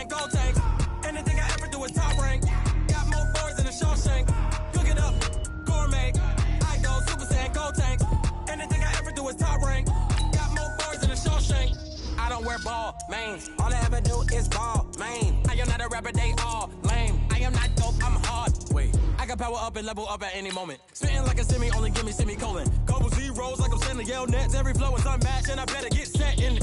Saying gold tank. Anything I ever do is top rank. Got more boys than a Shawshank. Cook it up, gourmet. I go Super Saiyan gold tank. Anything I ever do is top rank. Got more boys than a Shawshank. I don't wear ball, mains. All I ever do is ball, main. I am not a rapper, they all lame. I am not dope, I'm hard. Wait, I can power up and level up at any moment. Spitting like a semi, only give me semicolon. Couple zeros like I'm sending yell nets. Every flow is unmatched, and I better get set in.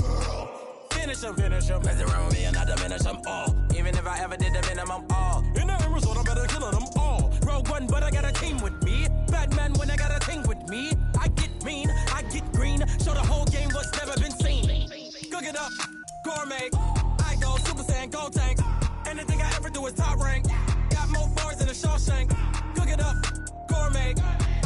Finish them. Mess around with me and I diminish them all. Even if I ever did the minimum, all. In the end result, I'm better killing them all. Rogue One, but I got a team with me. Batman when I got a team with me. I get mean, I get green. Show the whole game what's never been seen. Cook it up, gourmet. I go Super Saiyan gold tank. Anything I ever do is top rank. Got more bars than a Shawshank. Cook it up, gourmet.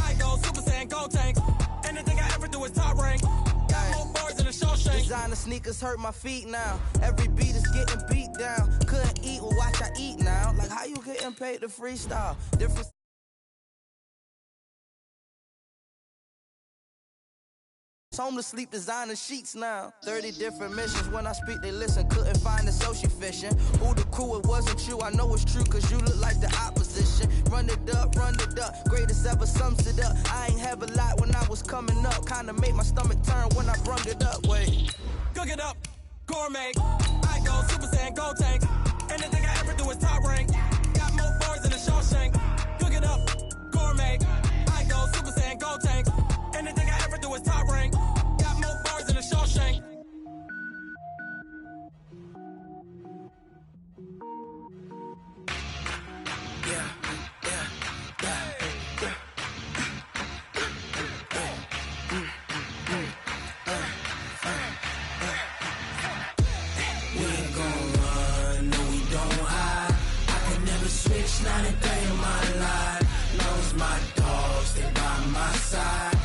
I go Super Saiyan gold tank. Anything I ever do is top rank. Got more bars than a Shawshank. Designer sneakers hurt my feet now. Every beat is getting beat down. Couldn't eat, well watch I eat now. Like how you getting paid to freestyle? Different. Home to sleep, designer sheets now. 30 different missions. When I speak, they listen. Couldn't find the social fishing. Who the crew, it wasn't you. I know it's true, cause you look like the opposition. Run it up. Greatest ever sums it up. I ain't have a lot when I was coming up. Kinda made my stomach turn when I brung it up. Wait. Cook it up, gourmet. I go Super Saiyan gold tank. Anything I ever do is top rank. Got more bars than a Shawshank. Cook it up, gourmet. I go Super Saiyan gold tank. Anything I ever do is top rank. Got more bars than a Shawshank. We ain't gon' run, no we don't hide. I can never switch, not a day in my life. Knows my dogs, they by my side.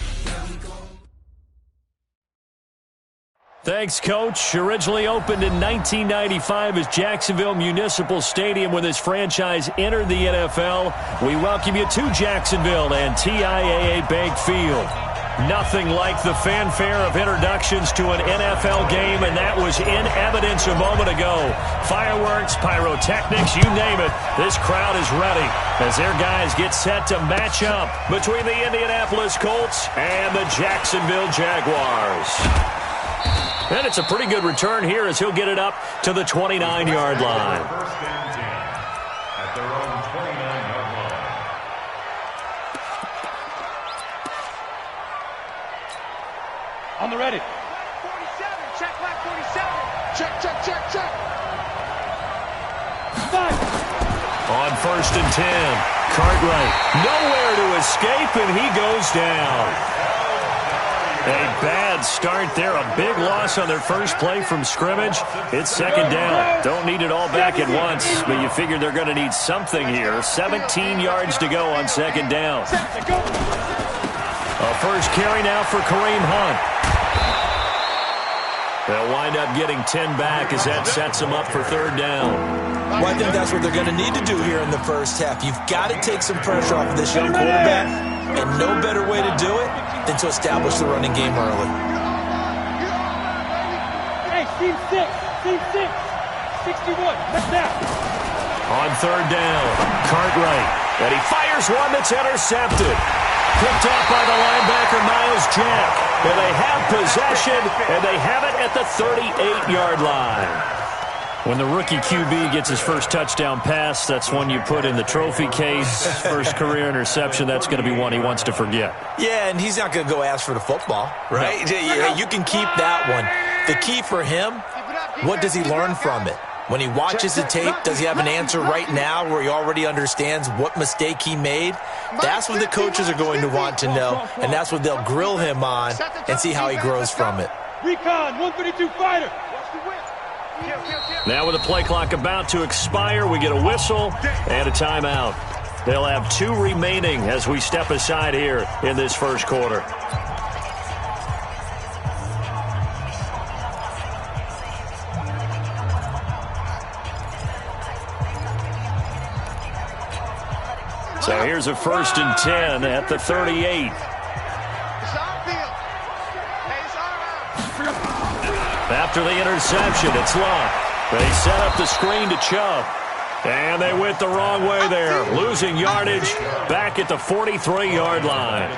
Thanks, Coach. Originally opened in 1995 as Jacksonville Municipal Stadium when this franchise entered the NFL. We welcome you to Jacksonville and TIAA Bank Field. Nothing like the fanfare of introductions to an NFL game, and that was in evidence a moment ago. Fireworks, pyrotechnics, you name it. This crowd is ready as their guys get set to match up between the Indianapolis Colts and the Jacksonville Jaguars. And it's a pretty good return here as he'll get it up to the 29-yard line. First and 10 at their own 29-yard line. On the ready. 47, check black 47. Check. Five. On first and 10, Cartwright nowhere to escape, and he goes down. A bad start there, a big loss on their first play from scrimmage. It's second down. Don't need it all back at once, but you figure they're going to need something here. 17 yards to go on second down. A first carry now for Kareem Hunt. They'll wind up getting 10 back as that sets them up for third down. Well, I think that's what they're going to need to do here in the first half. You've got to take some pressure off of this young quarterback, and no better way to do it than to establish the running game early. Hey, team 6, 61, that's that. On third down, Cartwright, and he fires one that's intercepted. Picked off by the linebacker, Miles Jack. And they have possession, and they have it at the 38-yard line. When the rookie QB gets his first touchdown pass, that's one you put in the trophy case. First career interception, that's going to be one he wants to forget. Yeah, and he's not going to go ask for the football, right? No. You can keep that one. The key for him, what does he learn from it? When he watches the tape, does he have an answer right now where he already understands what mistake he made? That's what the coaches are going to want to know, and that's what they'll grill him on and see how he grows from it. Recon, 132 fighter. Now with the play clock about to expire, we get a whistle and a timeout. They'll have 2 remaining as we step aside here in this first quarter. So here's a first and 10 at the 38. After the interception, it's Locke. They set up the screen to Chubb. And they went the wrong way there, losing yardage back at the 43-yard line.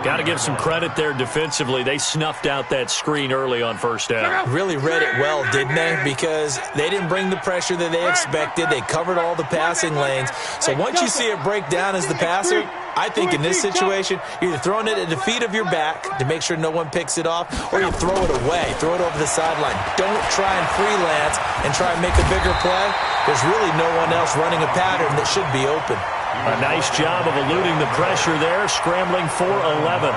Got to give some credit there defensively. They snuffed out that screen early on first down. Really read it well, didn't they? Because they didn't bring the pressure that they expected. They covered all the passing lanes. So once you see it break down as the passer, I think in this situation, you're either throwing it at the feet of your back to make sure no one picks it off, or you throw it away, throw it over the sideline. Don't try and freelance and try and make a bigger play. There's really no one else running a pattern that should be open. A nice job of eluding the pressure there, scrambling for 11.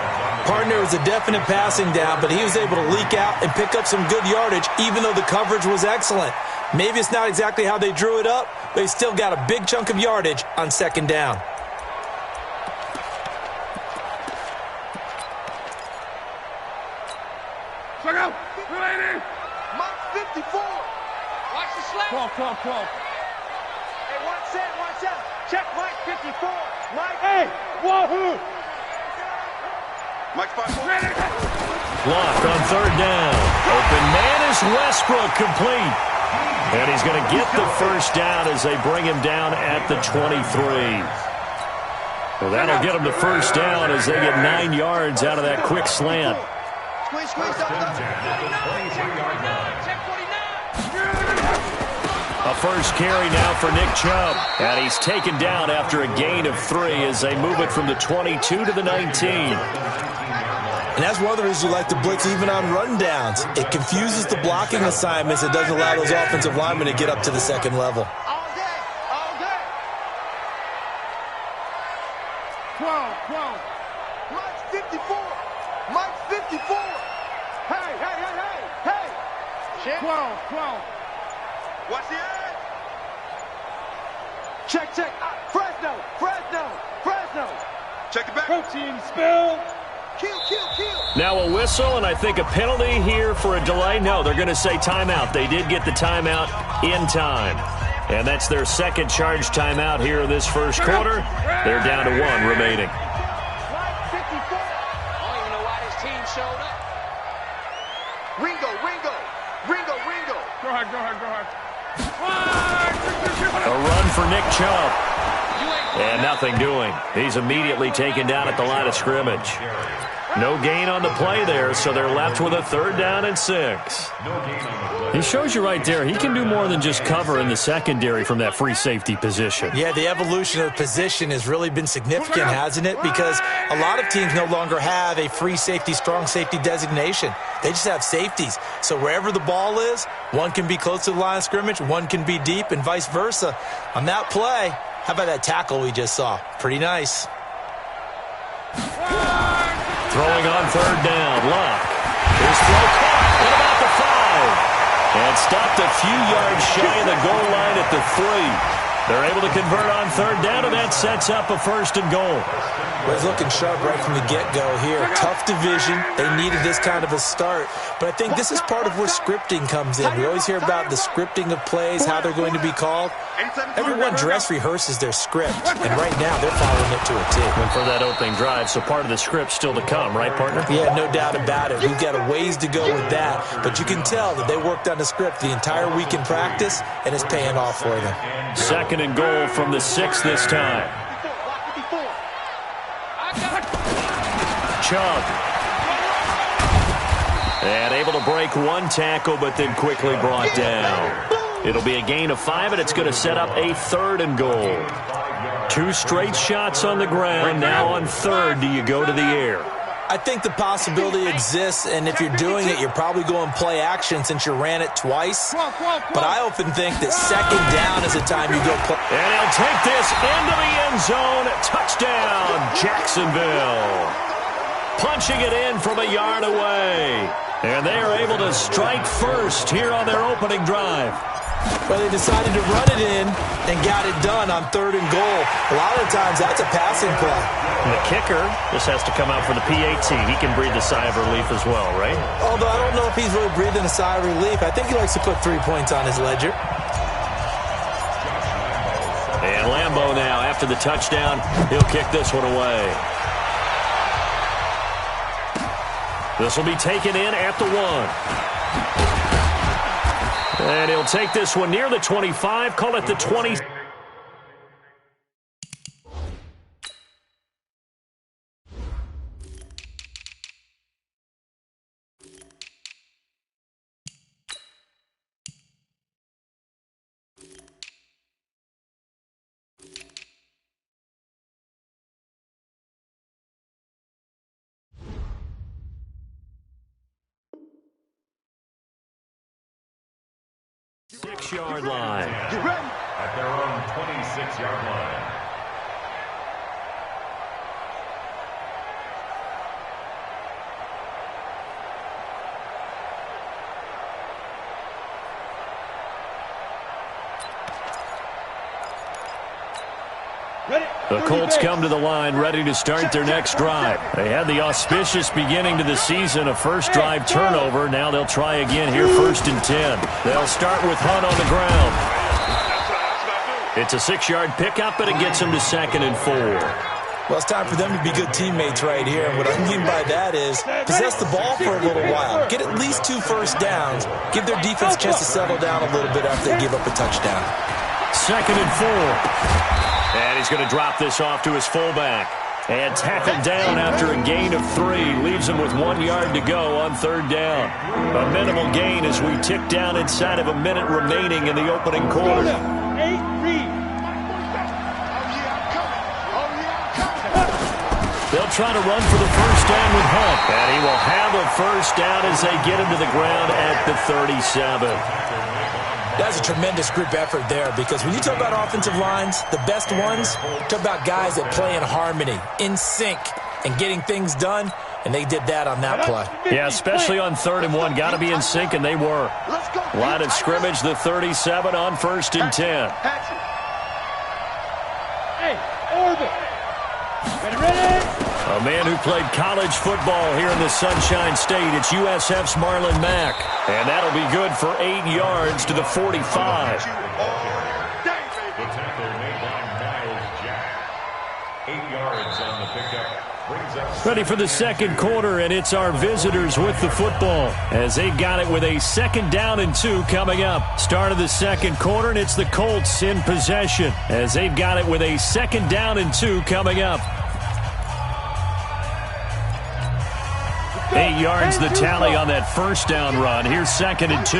Partner was a definite passing down, but he was able to leak out and pick up some good yardage, even though the coverage was excellent. Maybe it's not exactly how they drew it up, but he still got a big chunk of yardage on second down. Check out. Mike 54. Watch the slant. 12. Hey, watch out. Check Mike 54. Mike. Hey, wahoo! Mike 54. Blocked on third down. Open man is Westbrook, complete. And he's going to get the first down as they bring him down at the 23. Well, that'll get him the first down as they get 9 yards out of that quick slant. A first carry now for Nick Chubb. And he's taken down after a gain of 3 as they move it from the 22 to the 19. And that's one of the reasons you like to blitz even on rundowns. It confuses the blocking assignments. It doesn't allow those offensive linemen to get up to the second level. All day. 12. Mike 54. Hey. Check. 12. What's the end? Check. Fresno. Check it back. Protein spill. Kill. Now a whistle and I think a penalty here for a delay. No, they're going to say timeout. They did get the timeout in time. And that's their second charge timeout here in this first quarter. They're down to 1 remaining. Mike 54. I don't even know why this team showed up. Ringo. Go ahead. A run for Nick Chubb. And nothing doing. He's immediately taken down at the line of scrimmage. No gain on the play there, so they're left with a 3rd down and 6. He shows you right there, he can do more than just cover in the secondary from that free safety position. Yeah, the evolution of position has really been significant, hasn't it? Because a lot of teams no longer have a free safety, strong safety designation. They just have safeties. So wherever the ball is, one can be close to the line of scrimmage, one can be deep, and vice versa. On that play, how about that tackle we just saw? Pretty nice. Throwing on 3rd down, Luck. His throw caught at about the 5. And stopped a few yards shy of the goal line at the 3. They're able to convert on 3rd down, and that sets up a 1st and goal. Well, he's looking sharp right from the get-go here. Tough division. They needed this kind of a start. But I think this is part of where scripting comes in. We always hear about the scripting of plays, how they're going to be called. Everyone dress rehearses their script, and right now they're following it to a T. And for that opening drive, so part of the script still to come, right, partner? Yeah, no doubt about it. We've got a ways to go with that, but you can tell that they worked on the script the entire week in practice, and it's paying off for them. 2nd and goal from the 6 this time. Chubb. And able to break 1 tackle, but then quickly brought down. It'll be a gain of 5, and it's going to set up a 3rd and goal. 2 straight shots on the ground. Now on 3rd, do you go to the air? I think the possibility exists, and if you're doing it, you're probably going play action since you ran it twice. But I often think that 2nd down is the time you go play. And he'll take this into the end zone. Touchdown, Jacksonville. Punching it in from a yard away. And they are able to strike first here on their opening drive. Well, they decided to run it in and got it done on 3rd and goal. A lot of times, that's a passing play. And the kicker just has to come out for the PAT. He can breathe a sigh of relief as well, right? Although I don't know if he's really breathing a sigh of relief. I think he likes to put 3 points on his ledger. And Lambeau now, after the touchdown, he'll kick this one away. This will be taken in at the 1. And he'll take this one near the 25, call it the 20. Six-yard line. At their own 26-yard line. The Colts come to the line ready to start their next drive. They had the auspicious beginning to the season, a first drive turnover. Now they'll try again here, 1st and 10. They'll start with Hunt on the ground. It's a 6-yard pickup, and it gets them to 2nd and 4. Well, it's time for them to be good teammates right here. And what I mean by that is possess the ball for a little while. Get at least 2 first downs. Give their defense a chance to settle down a little bit after they give up a touchdown. 2nd and 4. And he's going to drop this off to his fullback. And tackled down after a gain of 3. Leaves him with 1 yard to go on 3rd down. A minimal gain as we tick down inside of a minute remaining in the opening quarter. They'll try to run for the first down with Hunt. And he will have a first down as they get him to the ground at the 37. That's a tremendous group effort there, because when you talk about offensive lines, the best ones, talk about guys that play in harmony, in sync, and getting things done, and they did that on that play. Yeah, especially on 3rd and 1. Got to be in sync, and they were. Line of scrimmage, the 37 on 1st and 10. Hey, orbit. Ready? A man who played college football here in the Sunshine State. It's USF's Marlon Mack. And that'll be good for 8 yards to the 45. The tackle made by Miles Jack. 8 yards on the pickup. Brings up Ready for the second quarter, and it's our visitors with the football as they've got it with a 2nd down and 2 coming up. Start of the second quarter, and it's the Colts in possession as they've got it with a 2nd down and 2 coming up. 8 yards the tally on that first down run. Here's 2nd and 2.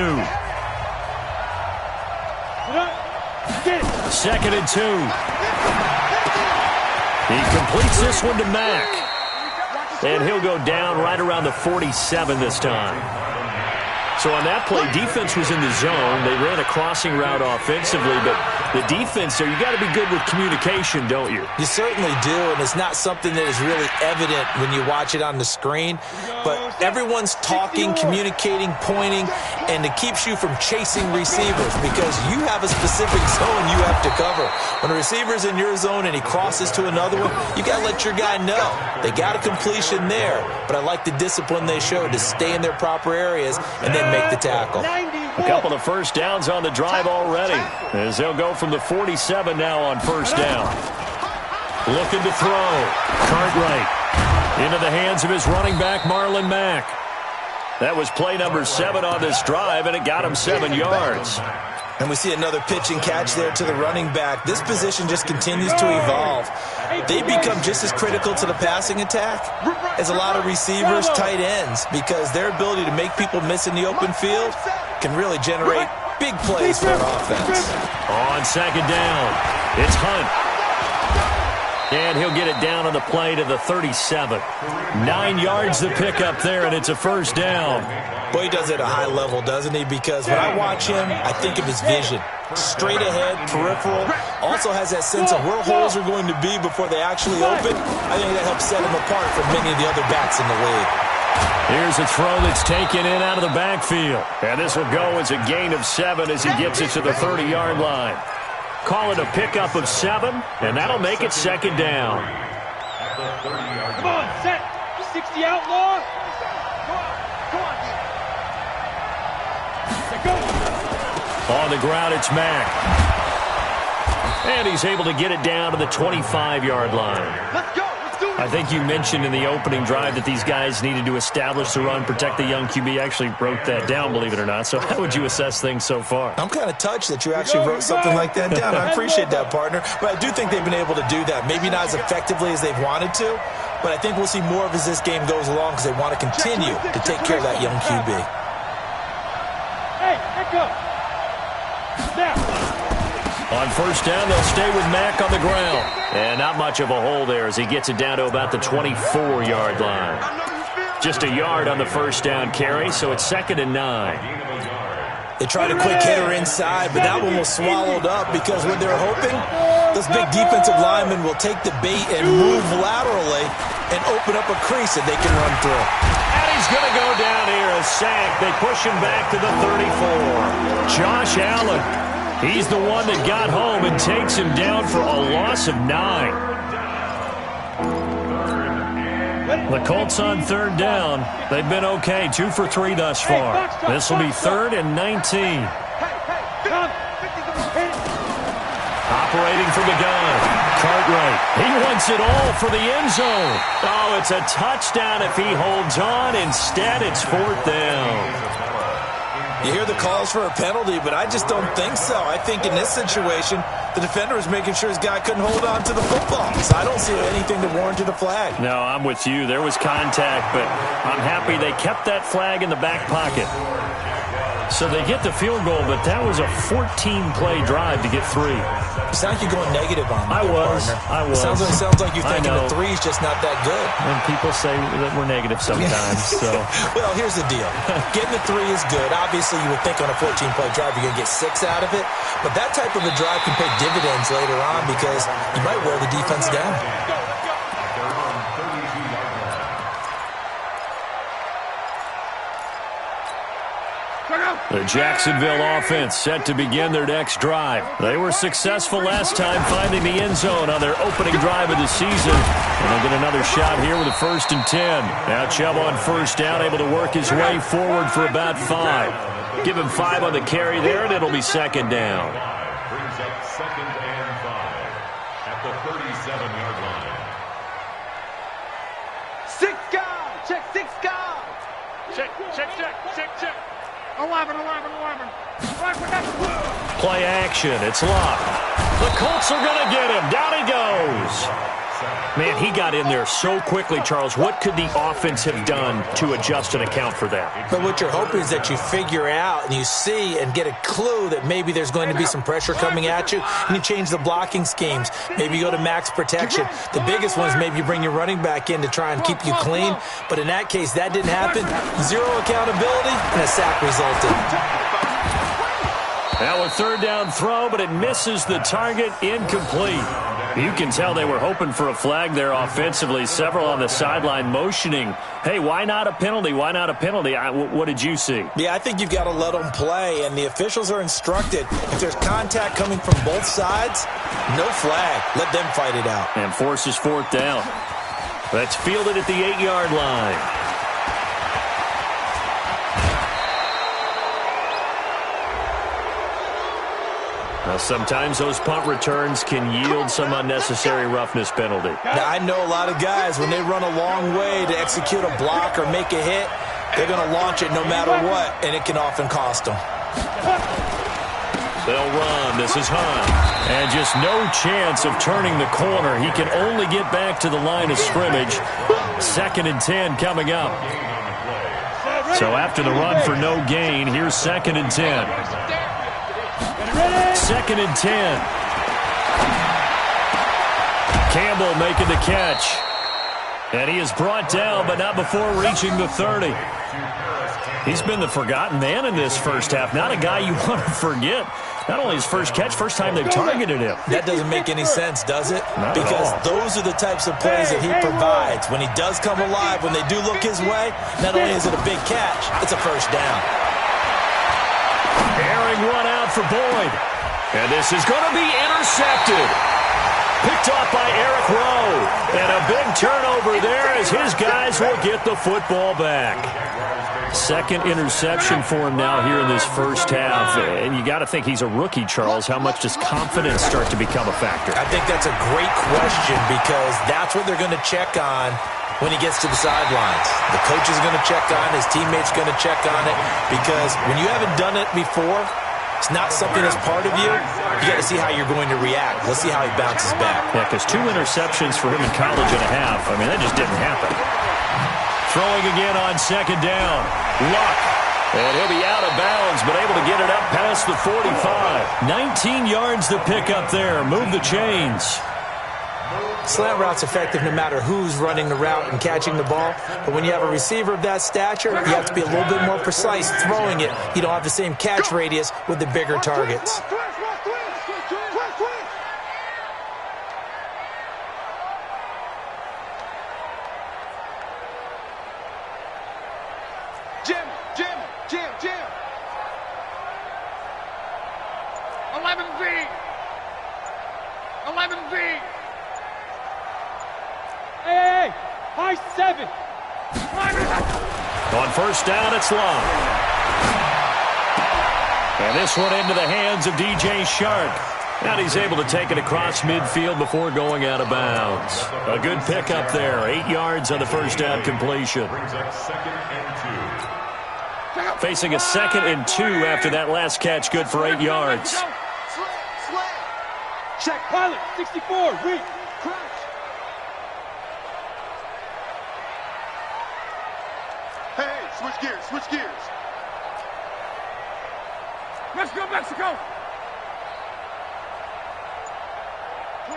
2nd and 2. He completes this one to Mack. And he'll go down right around the 47 this time. So on that play, defense was in the zone. They ran a crossing route offensively, but the defense there, you got to be good with communication, don't you? You certainly do, and it's not something that is really evident when you watch it on the screen. But everyone's talking, communicating, pointing, and it keeps you from chasing receivers because you have a specific zone you have to cover. When a receiver's in your zone and he crosses to another one, you got to let your guy know. They got a completion there, but I like the discipline they showed to stay in their proper areas and then make the tackle. A couple of first downs on the drive already as they'll go from the 47 now on first down. Looking to throw. Cartwright into the hands of his running back, Marlon Mack. That was play number 7 on this drive, and it got him 7 yards. And we see another pitch and catch there to the running back. This position just continues to evolve. They become just as critical to the passing attack as a lot of receivers, tight ends, because their ability to make people miss in the open field can really generate big plays for an offense. On 2nd down, it's Hunt. And he'll get it down on the play to the 37. 9 yards the pickup there, and it's a first down. Boy, he does it at a high level, doesn't he? Because when I watch him, I think of his vision. Straight ahead, peripheral. Also has that sense of where holes are going to be before they actually open. I think that helps set him apart from many of the other backs in the league. Here's a throw that's taken in out of the backfield. And this will go as a gain of 7 as he gets it to the 30-yard line. Call it a pickup of 7, and that'll make it 2nd down. Come on, set. 60 outlaw. Come on. Go. On the ground, it's Mack. And he's able to get it down to the 25-yard line. Let's go. Let's do I think you mentioned in the opening drive that these guys needed to establish the run, protect the young QB. I actually wrote that down, believe it or not. So how would you assess things so far? I'm kind of touched that you actually wrote something like that down. I appreciate that, partner. But I do think they've been able to do that. Maybe not as effectively as they've wanted to, but I think we'll see more of as this game goes along because they want to continue to take care of that young QB. Hey, let go. Snap. On first down, they'll stay with Mack on the ground. And not much of a hole there as he gets it down to about the 24-yard line. Just a yard on the first down carry, so it's 2nd and 9. They tried a quick hitter inside, but that one was swallowed up because when they're hoping, those big defensive linemen will take the bait and move laterally and open up a crease that they can run through. And he's going to go down here, a sack. They push him back to the 34. Josh Allen. He's the one that got home and takes him down for a loss of 9. The Colts on third down. They've been okay, 2 for 3 thus far. This will be 3rd and 19. Operating from the gun. Cartwright. He wants it all for the end zone. Oh, it's a touchdown if he holds on. Instead, it's 4th down. You hear the calls for a penalty, but I just don't think so. I think in this situation, the defender was making sure his guy couldn't hold on to the football. So I don't see anything that warranted a flag. No, I'm with you. There was contact, but I'm happy they kept that flag in the back pocket. So they get the field goal, but that was a 14-play drive to get 3. You sound like you're going negative on me. I was. Sounds like you're thinking the 3's just not that good. And people say that we're negative sometimes. So, well, here's the deal. Getting the 3 is good. Obviously, you would think on a 14-play drive you're going to get 6 out of it. But that type of a drive can pay dividends later on because you might wear the defense down. The Jacksonville offense set to begin their next drive. They were successful last time finding the end zone on their opening drive of the season. And they'll get another shot here with a 1st and 10. Now Chubb on first down, able to work his way forward for about 5. Give him 5 on the carry there, and it'll be 2nd down. Brings up 2nd and 5 at the 37-yard line. 6 guard. Check 6 guard. Check. 11. Play action. It's locked. The Colts are going to get him. Down he goes. Man, he got in there so quickly, Charles. What could the offense have done to adjust and account for that? But what you're hoping is that you figure out and you see and get a clue that maybe there's going to be some pressure coming at you, and you change the blocking schemes. Maybe you go to max protection. The biggest one is maybe you bring your running back in to try and keep you clean. But in that case, that didn't happen. 0 accountability, and a sack resulted. Now a 3rd down throw, but it misses the target, incomplete. You can tell they were hoping for a flag there offensively. Several on the sideline motioning, hey, why not a penalty? Why not a penalty? What did you see? Yeah, I think you've got to let them play, and the officials are instructed. If there's contact coming from both sides, no flag. Let them fight it out. And forces 4th down. That's fielded at the 8-yard line. Now, sometimes those punt returns can yield some unnecessary roughness penalty. Now, I know a lot of guys, when they run a long way to execute a block or make a hit, they're going to launch it no matter what, and it can often cost them. They'll run. This is Hunt. And just no chance of turning the corner. He can only get back to the line of scrimmage. 2nd and 10 coming up. So after the run for no gain, here's 2nd and 10. 2nd and 10. Campbell making the catch. And he is brought down, but not before reaching the 30. He's been the forgotten man in this first half. Not a guy you want to forget. Not only his first catch, first time they've targeted him. That doesn't make any sense, does it? Not because at all. Those are the types of plays that he provides. When he does come alive, when they do look his way, not only is it a big catch, it's a first down. Airing one out for Boyd. And this is going to be intercepted. Picked off by Eric Rowe. And a big turnover there as his guys will get the football back. Second interception for him now here in this first half. And you got to think he's a rookie, Charles. How much does confidence start to become a factor? I think that's a great question because that's what they're going to check on when he gets to the sidelines. The coach is going to check on, his teammates going to check on it, because when you haven't done it before, it's not something that's part of you. You got to see how you're going to react. Let's see how he bounces back. Yeah, because 2 interceptions for him in college and a half. I mean, that just didn't happen. Throwing again on second down. Luck. And he'll be out of bounds, but able to get it up past the 45. 19 yards to pick up there. Move the chains. Slant route's effective no matter who's running the route and catching the ball. But when you have a receiver of that stature, you have to be a little bit more precise throwing it. You don't have the same catch radius with the bigger targets. Jim. 11V. Hey, high 7. On first down, it's long. And this one into the hands of DJ Shark. And he's able to take it across midfield before going out of bounds. A good pickup there. 8 yards on the first down completion. Facing a 2nd and 2 after that last catch. Good for 8 yards. Check pilot, 64, weak. Hey, switch gears. Let's go, Mexico.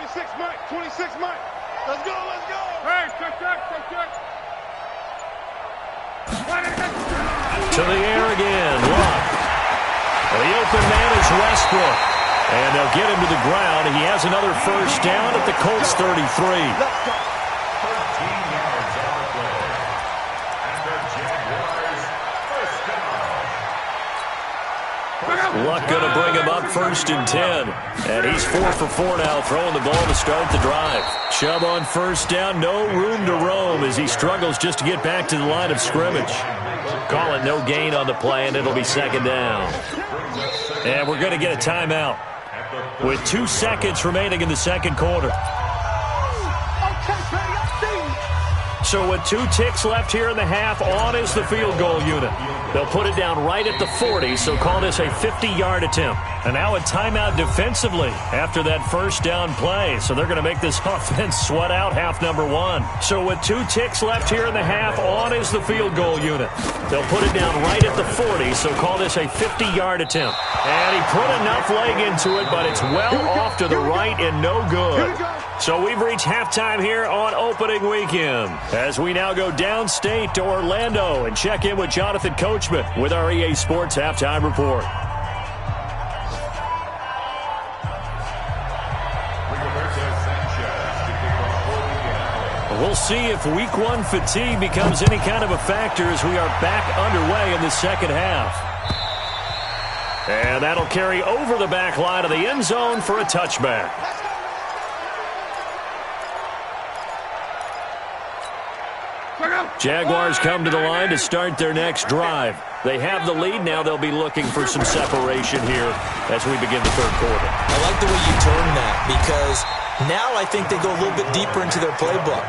26 Mike. Let's go. Hey, check. To the air again. Luck. The open man is Westbrook. And they'll get him to the ground. He has another first down at the Colts 33. Let's go. 13 yards on the play. And the Jaguars first down. Luck going to bring him up 1st and 10. And he's 4 for 4 now, throwing the ball to start the drive. Chubb on first down, no room to roam as he struggles just to get back to the line of scrimmage. Call it no gain on the play, and it'll be 2nd down. And we're going to get a timeout with 2 seconds remaining in the second quarter. So with 2 ticks left here in the half, on is the field goal unit. They'll put it down right at the 40, so call this a 50-yard attempt. And now a timeout defensively after that first down play. So they're going to make this offense sweat out half number 1. So with 2 ticks left here in the half, on is the field goal unit. They'll put it down right at the 40, so call this a 50-yard attempt. And he put enough leg into it, but it's well off to the right and no good. So we've reached halftime here on opening weekend as we now go downstate to Orlando and check in with Jonathan Coachman with our EA Sports Halftime Report. We'll see if Week 1 fatigue becomes any kind of a factor as we are back underway in the second half. And that'll carry over the back line of the end zone for a touchback. Jaguars come to the line to start their next drive. They have the lead. Now they'll be looking for some separation here as we begin the third quarter. I like the way you turn that because now I think they go a little bit deeper into their playbook.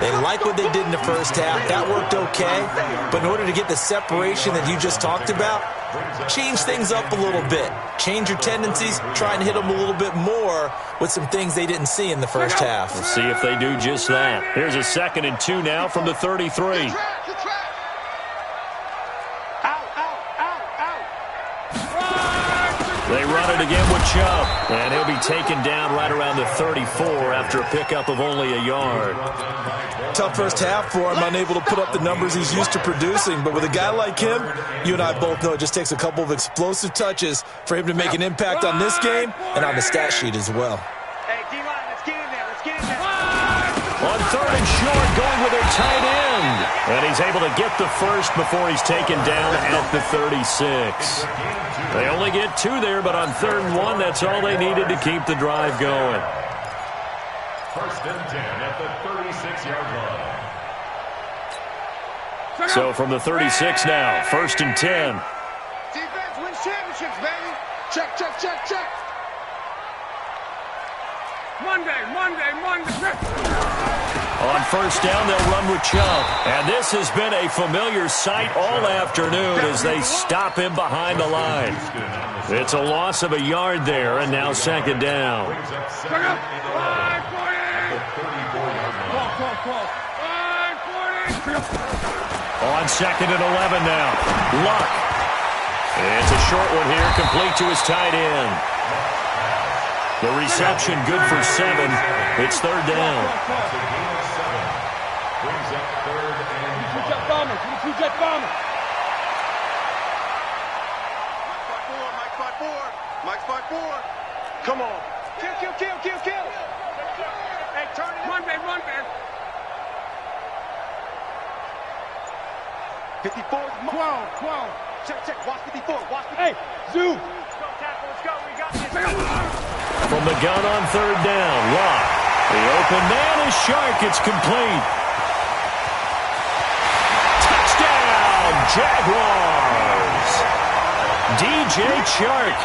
They like what they did in the first half. That worked okay. But in order to get the separation that you just talked about, change things up a little bit. Change your tendencies. Try and hit them a little bit more with some things they didn't see in the first half. We'll see if they do just that. Here's a 2nd and 2 now from the 33. They run it again with Chubb, and he'll be taken down right around the 34 after a pickup of only a yard. Tough first half for him, unable to put up the numbers he's used to producing. But with a guy like him, you and I both know it just takes a couple of explosive touches for him to make an impact on this game and on the stat sheet as well. Hey, D-line, let's get in there. On 3rd and short, going with their tight end. And he's able to get the first before he's taken down at the 36. They only get 2 there, but on 3rd and 1, that's all they needed to keep the drive going. 1st and 10 at the 36-yard line. So from the 36 now, 1st and 10. Defense wins championships, baby. Check, check, check, check. Monday. On 1st down, they'll run with Chubb. And this has been a familiar sight all afternoon as they stop him behind the line. It's a loss of a yard there, and now 2nd down. On 2nd and 11 now. Luck. It's a short one here, complete to his tight end. The reception good for 7. It's 3rd down. Brings up 3rd and 2-jet bomber. 2-jet bomber. Mike 5-4. Come on. Kill. Hey, turn it. Run, man. 54. 12. Check. Watch 54. Hey, Zoo. Let's go, tackle. Let's go. We got this. From the gun on 3rd down, Lock. The open man is Shark. It's complete. Touchdown, Jaguars. DJ Chark,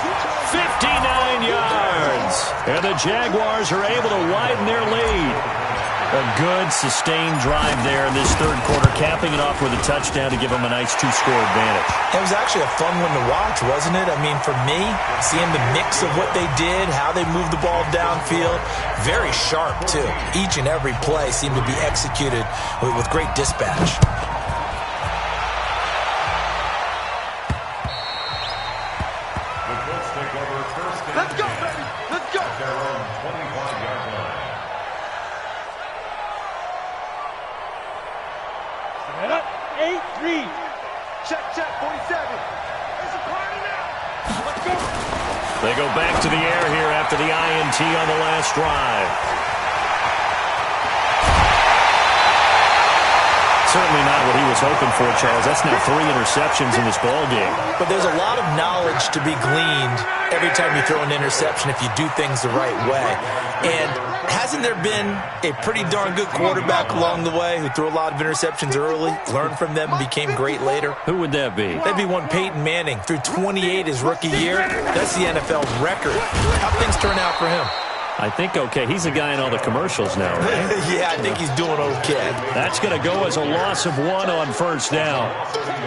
59 yards. And the Jaguars are able to widen their lead. A good, sustained drive there in this 3rd quarter, capping it off with a touchdown to give them a nice 2-score advantage. It was actually a fun one to watch, wasn't it? I mean, for me, seeing the mix of what they did, how they moved the ball downfield, very sharp, too. Each and every play seemed to be executed with great dispatch. Let's go, baby. Let's go. their own 25-yard line. Set up. 8-3. Check, 47. It's a party now. Let's go. They go back to the air here after the INT on the last drive. Certainly not what he was hoping for, Charles. That's now 3 interceptions in this ball game. But there's a lot of knowledge to be gleaned every time you throw an interception if you do things the right way. And hasn't there been a pretty darn good quarterback along the way who threw a lot of interceptions early, learned from them, and became great later? Who would that be? That'd be one Peyton Manning. Threw 28 his rookie year. That's the NFL record. How'd things turn out for him? I think okay. He's the guy in all the commercials now, right? Yeah, I think he's doing okay. That's going to go as a loss of 1 on first down.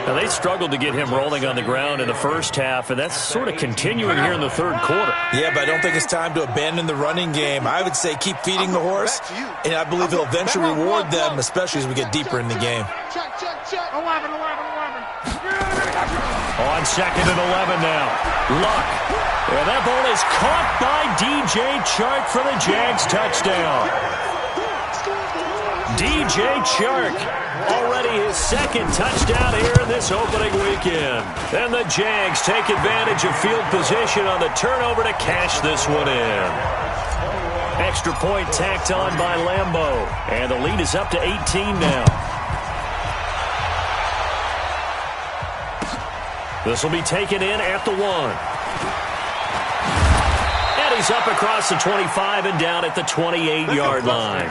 Now, they struggled to get him rolling on the ground in the first half, and that's sort of continuing here in the third quarter. Yeah, but I don't think it's time to abandon the running game. I would say keep feeding the horse, and I believe he'll eventually reward them, especially as we get deeper in the game. Check. 11. On 2nd and 11 now. Luck. And that ball is caught by DJ Chark for the Jags touchdown. DJ Chark, already his 2nd touchdown here in this opening weekend. And the Jags take advantage of field position on the turnover to cash this one in. Extra point tacked on by Lambeau. And the lead is up to 18 now. This will be taken in at the 1. And he's up across the 25 and down at the 28-yard line.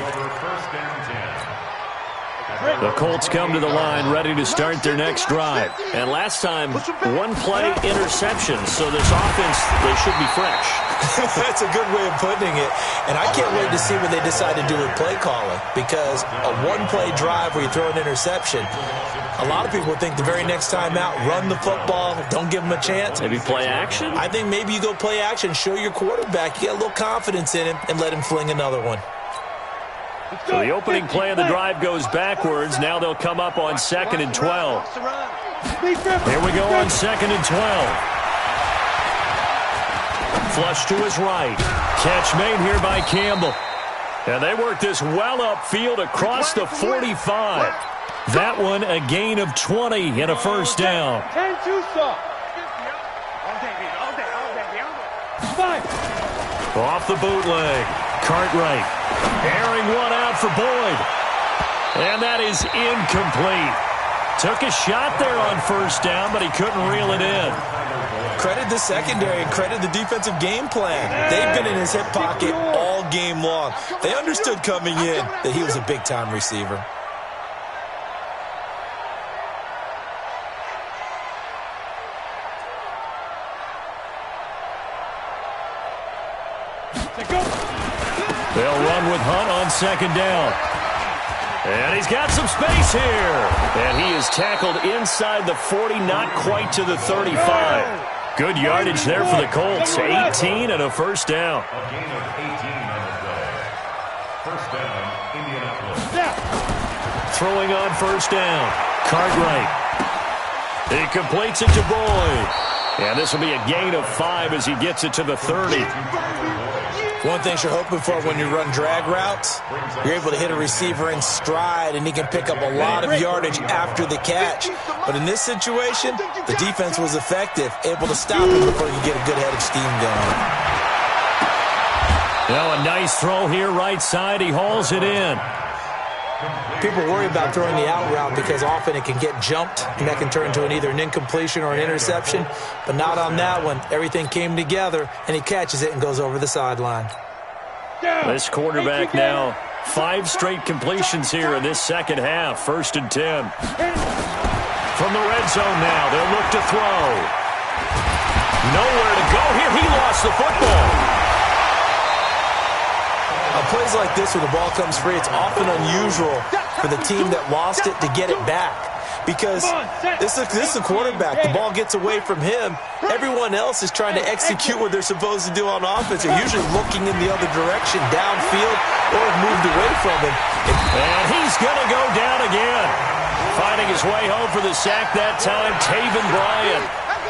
The Colts come to the line ready to start their next drive. And last time, 1-play interception. So this offense, they should be fresh. That's a good way of putting it. And I can't wait to see what they decide to do with play calling. Because a 1-play drive where you throw an interception, a lot of people think the very next time out, run the football, don't give them a chance. Maybe play action? I think maybe you go play action, show your quarterback, you get a little confidence in him, and let him fling another one. So the opening play of the drive goes backwards. Now they'll come up on 2nd and 12. Here we go on 2nd and 12. Flush to his right. Catch made here by Campbell. And they work this well upfield across the 45. That one a gain of 20 and a first down. 10-2 stop. Off the bootleg. Cartwright. Airing one out for Boyd. And that is incomplete. Took a shot there on first down, but he couldn't reel it in. Credit the secondary and credit the defensive game plan. They've been in his hip pocket all game long. They understood coming in that he was a big-time receiver. They'll run with Hunt on second down. And he's got some space here. And he is tackled inside the 40, not quite to the 35. Good yardage there for the Colts. 18 and a first down. A gain of 18 on the play. First down, Indianapolis. Throwing on first down. Cartwright. He completes it to Boyd. And this will be a gain of 5 as he gets it to the 30. One thing you're hoping for when you run drag routes, you're able to hit a receiver in stride, and he can pick up a lot of yardage after the catch. But in this situation, the defense was effective, able to stop him before he could get a good head of steam going. Now a nice throw here right side. He hauls it in. People worry about throwing the out route because often it can get jumped, and that can turn into either an incompletion or an interception. But not on that one. Everything came together, and he catches it and goes over the sideline. This quarterback now, 5 straight completions here in this second half. 1st and 10. From the red zone now, they'll look to throw. Nowhere to go here. He lost the football. On plays like this, when the ball comes free, it's often unusual for the team that lost it to get it back. Because this is a quarterback. The ball gets away from him. Everyone else is trying to execute what they're supposed to do on offense. They're usually looking in the other direction, downfield, or moved away from him. And he's going to go down again. Finding his way home for the sack that time, Taven Bryan.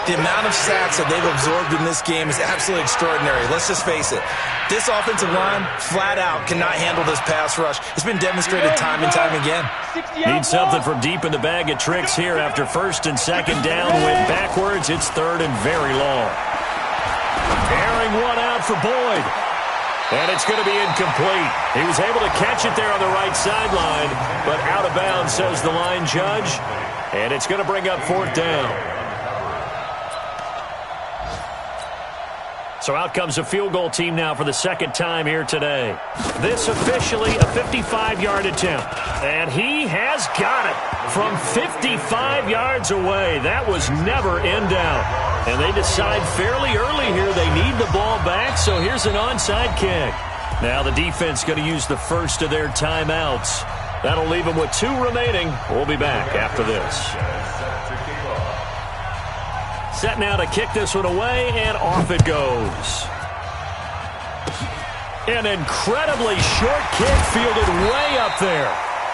The amount of sacks that they've absorbed in this game is absolutely extraordinary. Let's just face it. This offensive line, flat out, cannot handle this pass rush. It's been demonstrated time and time again. Need something from deep in the bag of tricks here after 1st and 2nd down. Went backwards. It's 3rd and very long. Airing one out for Boyd. And it's going to be incomplete. He was able to catch it there on the right sideline, but out of bounds, says the line judge. And it's going to bring up 4th down. So out comes a field goal team now for the 2nd time here today. This officially a 55-yard attempt. And he has got it from 55 yards away. That was never in doubt. And they decide fairly early here they need the ball back, so here's an onside kick. Now the defense going to use the first of their timeouts. That'll leave them with 2 remaining. We'll be back after this. Set now to kick this one away, and off it goes. An incredibly short kick fielded way up there.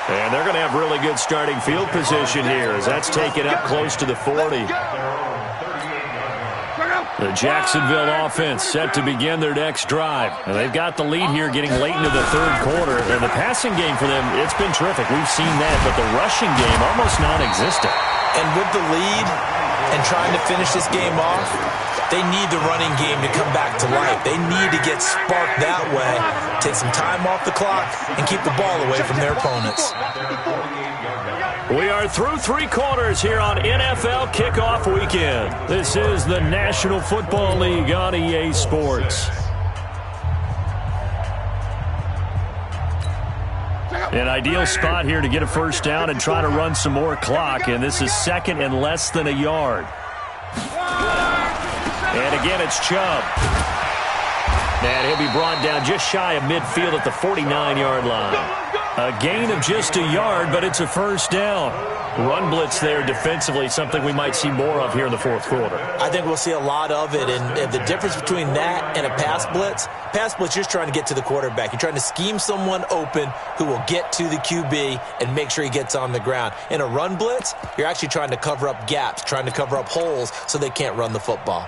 And they're going to have really good starting field position here as that's taken up close to the 40. The Jacksonville offense set to begin their next drive. And they've got the lead here getting late into the 3rd quarter. And the passing game for them, it's been terrific. We've seen that, but the rushing game almost non-existent. And with the lead and trying to finish this game off, they need the running game to come back to life. They need to get sparked that way, take some time off the clock, and keep the ball away from their opponents. We are through 3 quarters here on NFL Kickoff Weekend. This is the National Football League on EA Sports. An ideal spot here to get a first down and try to run some more clock, and this is 2nd and less than a yard. And again, it's Chubb. And he'll be brought down just shy of midfield at the 49-yard line. A gain of just a yard, but it's a first down. Run blitz there defensively, something we might see more of here in the 4th quarter. I think we'll see a lot of it, and the difference between that and a pass blitz you're just trying to get to the quarterback. You're trying to scheme someone open who will get to the QB and make sure he gets on the ground. In a run blitz, you're actually trying to cover up gaps, trying to cover up holes so they can't run the football.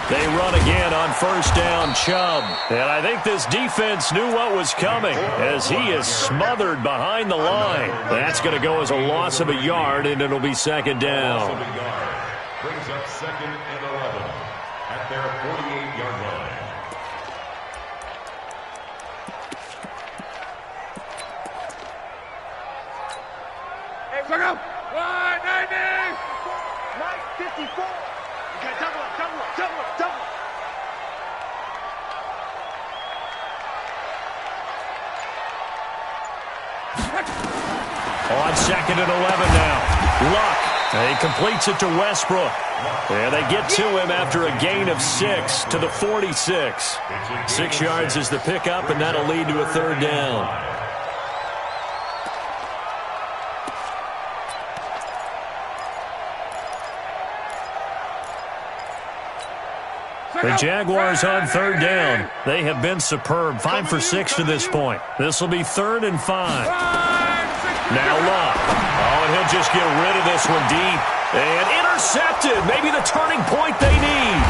They run again on first down, Chubb. And I think this defense knew what was coming as he is smothered behind the line. That's going to go as a loss of a yard, and it'll be 2nd down. Brings up 2nd and 11 at their 48-yard line. Hey, look up! 190! Mike 54! You got double up, double up, double up, double up! On 2nd and 11 now. Luck. He completes it to Westbrook. And they get to him after a gain of 6 to the 46. 6 yards is the pickup, and that'll lead to a 3rd down. The Jaguars on 3rd down. They have been superb. 5 for 6 to this point. This will be 3rd and 5. Now Luck. Oh, and he'll just get rid of this one deep. And intercepted. Maybe the turning point they need.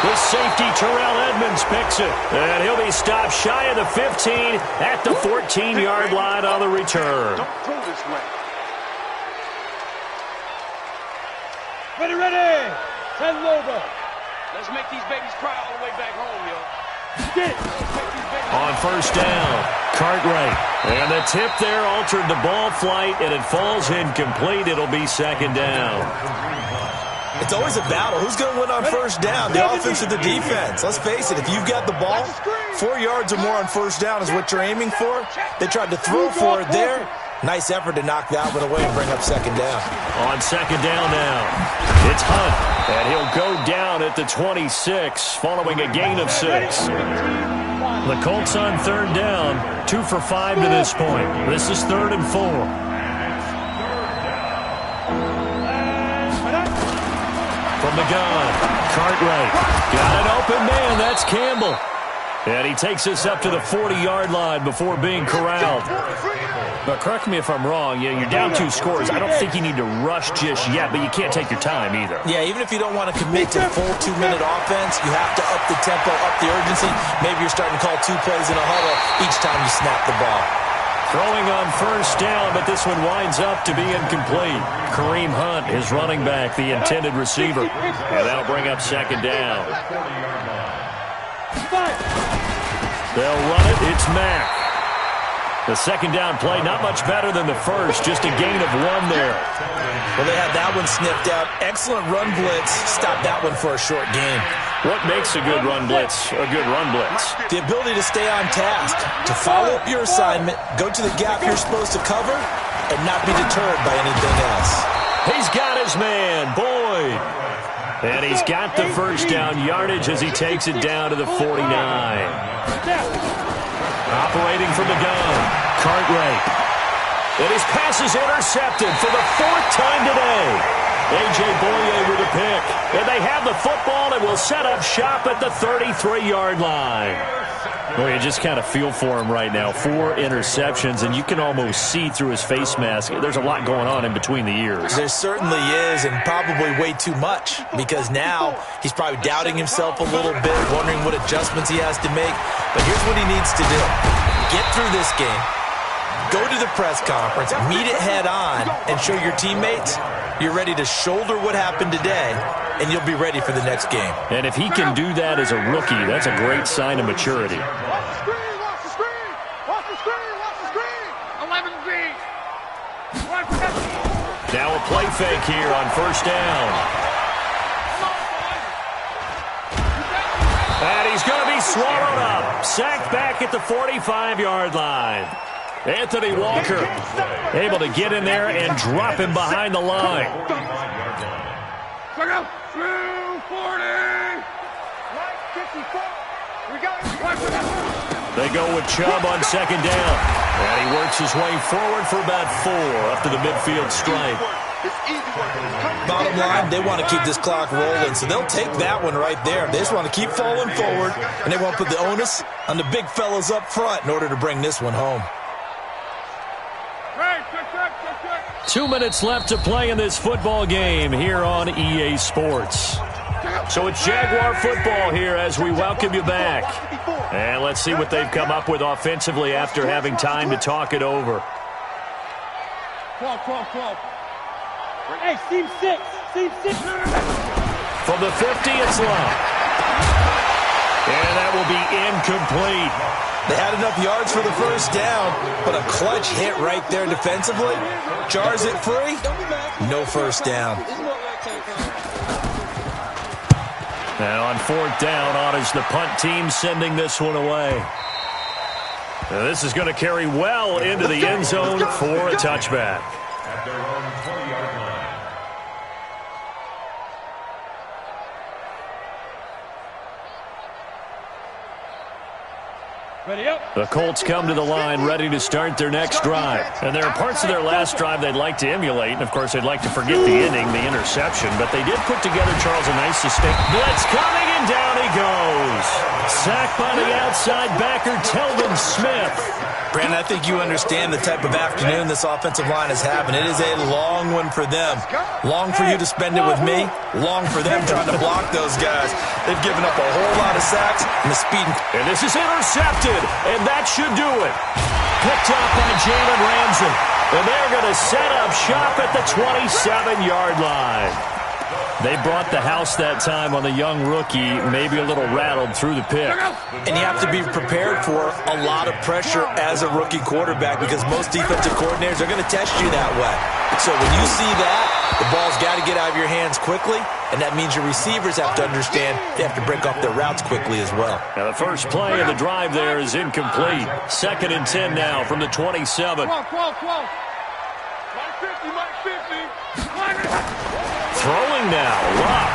The safety, Terrell Edmonds, picks it. And he'll be stopped shy of the 15 at the 14-yard line on the return. Don't throw this way. Ready. 10 over. Let's make these babies cry all the way back home, yo. On 1st down, Cartwright. And the tip there altered the ball flight, and it falls incomplete. It'll be 2nd down. It's always a battle. Who's going to win on 1st down, the offense or the defense? Let's face it, if you've got the ball, 4 yards or more on 1st down is what you're aiming for. They tried to throw for it there. Nice effort to knock that one away and bring up 2nd down. On 2nd down now, it's Hunt, and he'll go down at the 26 following a gain of 6. The Colts on 3rd down, 2 for 5 to this point. This is 3rd and 4. From the gun, Cartwright. Got an open man, that's Campbell. And he takes us up to the 40-yard line before being corralled. But correct me if I'm wrong, you're down 2 scores. I don't think you need to rush just yet, but you can't take your time either. Yeah, even if you don't want to commit to full 2-minute offense, you have to up the tempo, up the urgency. Maybe you're starting to call 2 plays in a huddle each time you snap the ball. Throwing on 1st down, but this one winds up to be incomplete. Kareem Hunt, his running back, the intended receiver. And that'll bring up 2nd down. They'll run it. It's Mack. The 2nd down play, not much better than the first, just a gain of 1 there. Well, they had that one sniffed out. Excellent run blitz. Stopped that one for a short gain. What makes a good run blitz a good run blitz? The ability to stay on task, to follow up your assignment, go to the gap you're supposed to cover, and not be deterred by anything else. He's got his man, Boyd. And he's got the 1st down yardage as he takes it down to the 49. Operating from the gun, Cartwright. And his pass is intercepted for the 4th time today. A.J. Boye with a pick. And they have the football and will set up shop at the 33-yard line. Well, you just kind of feel for him right now. 4 interceptions, and you can almost see through his face mask. There's a lot going on in between the ears. There certainly is, and probably way too much, because now he's probably doubting himself a little bit, wondering what adjustments he has to make. But here's what he needs to do. Get through this game, go to the press conference, meet it head on, and show your teammates you're ready to shoulder what happened today, and you'll be ready for the next game. And if he can do that as a rookie, that's a great sign of maturity. Watch the screen. 11 feet. Now a play fake here on 1st down. And he's going to be swallowed up. Sacked back at the 45-yard line. Anthony Walker able to get in there and drop him behind the line. Check out. 240. 54. We got it. They go with Chubb on 2nd down. And he works his way forward for about 4 up to the midfield stripe. Bottom line, they want to keep this clock rolling, so they'll take that one right there. They just want to keep falling forward, and they want to put the onus on the big fellas up front in order to bring this one home. 2 minutes left to play in this football game here on EA Sports. So it's Jaguar football here as we welcome you back. And let's see what they've come up with offensively after having time to talk it over. 12. Hey, seam 6. From the 50, it's Love. And that will be incomplete. They had enough yards for the 1st down, but a clutch hit right there defensively. Jars it free. No 1st down. Now on 4th down, honors the punt team sending this one away. This is going to carry well into the end zone for a touchback. At their own 20-yard line. Ready up. The Colts come to the line ready to start their next drive. And there are parts of their last drive they'd like to emulate. And, of course, they'd like to forget the ending, the interception. But they did put together, Charles, a nice sustained blitz coming, and down he goes. Sacked by the outside backer, Telvin Smith. Brandon, I think you understand the type of afternoon this offensive line is having. It is a long one for them. Long for you to spend it with me. Long for them trying to block those guys. They've given up a whole lot of sacks and the speed. And this is intercepted, and that should do it. Picked up by Jalen Ramsey. And they're going to set up shop at the 27-yard line. They brought the house that time on the young rookie, maybe a little rattled through the pick. And you have to be prepared for a lot of pressure as a rookie quarterback because most defensive coordinators are going to test you that way. So when you see that, the ball's got to get out of your hands quickly, and that means your receivers have to understand they have to break off their routes quickly as well. Now the first play of the drive there is incomplete. 2nd and 10 now from the 27. 12. Mike 50, Mike 50. Throwing now, Luck.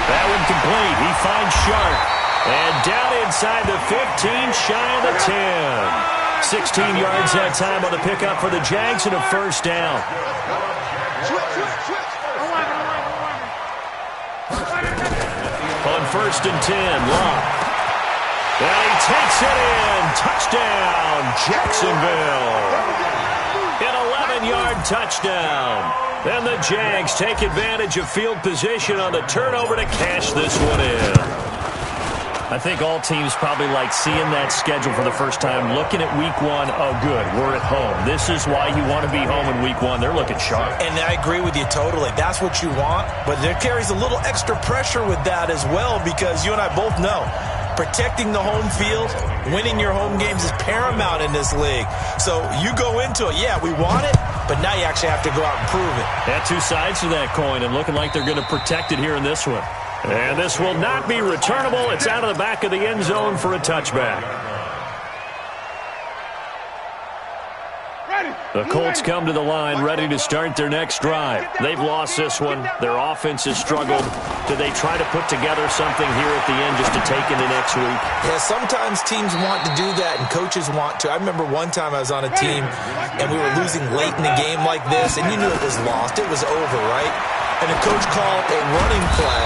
That one complete. He finds Sharp. And down inside the 15, shy of the 10. 16 yards that time on the pickup for the Jags and a first down. On 1st and 10, Luck. And he takes it in. Touchdown, Jacksonville. An 11-yard touchdown. And the Jags take advantage of field position on the turnover to cash this one in. I think all teams probably like seeing that schedule for the first time, looking at week 1. Oh, good, we're at home. This is why you want to be home in week 1. They're looking sharp. And I agree with you totally. That's what you want. But there carries a little extra pressure with that as well because you and I both know protecting the home field, winning your home games is paramount in this league. So you go into it, yeah, we want it, but now you actually have to go out and prove it. Yeah, two sides to that coin, and looking like they're going to protect it here in this one. And this will not be returnable. It's out of the back of the end zone for a touchback. The Colts come to the line ready to start their next drive. They've lost this one. Their offense has struggled. Do they try to put together something here at the end just to take into next week? Yeah, sometimes teams want to do that and coaches want to. I remember one time I was on a team and we were losing late in the game like this and you knew it was lost. It was over, right? And the coach called a running play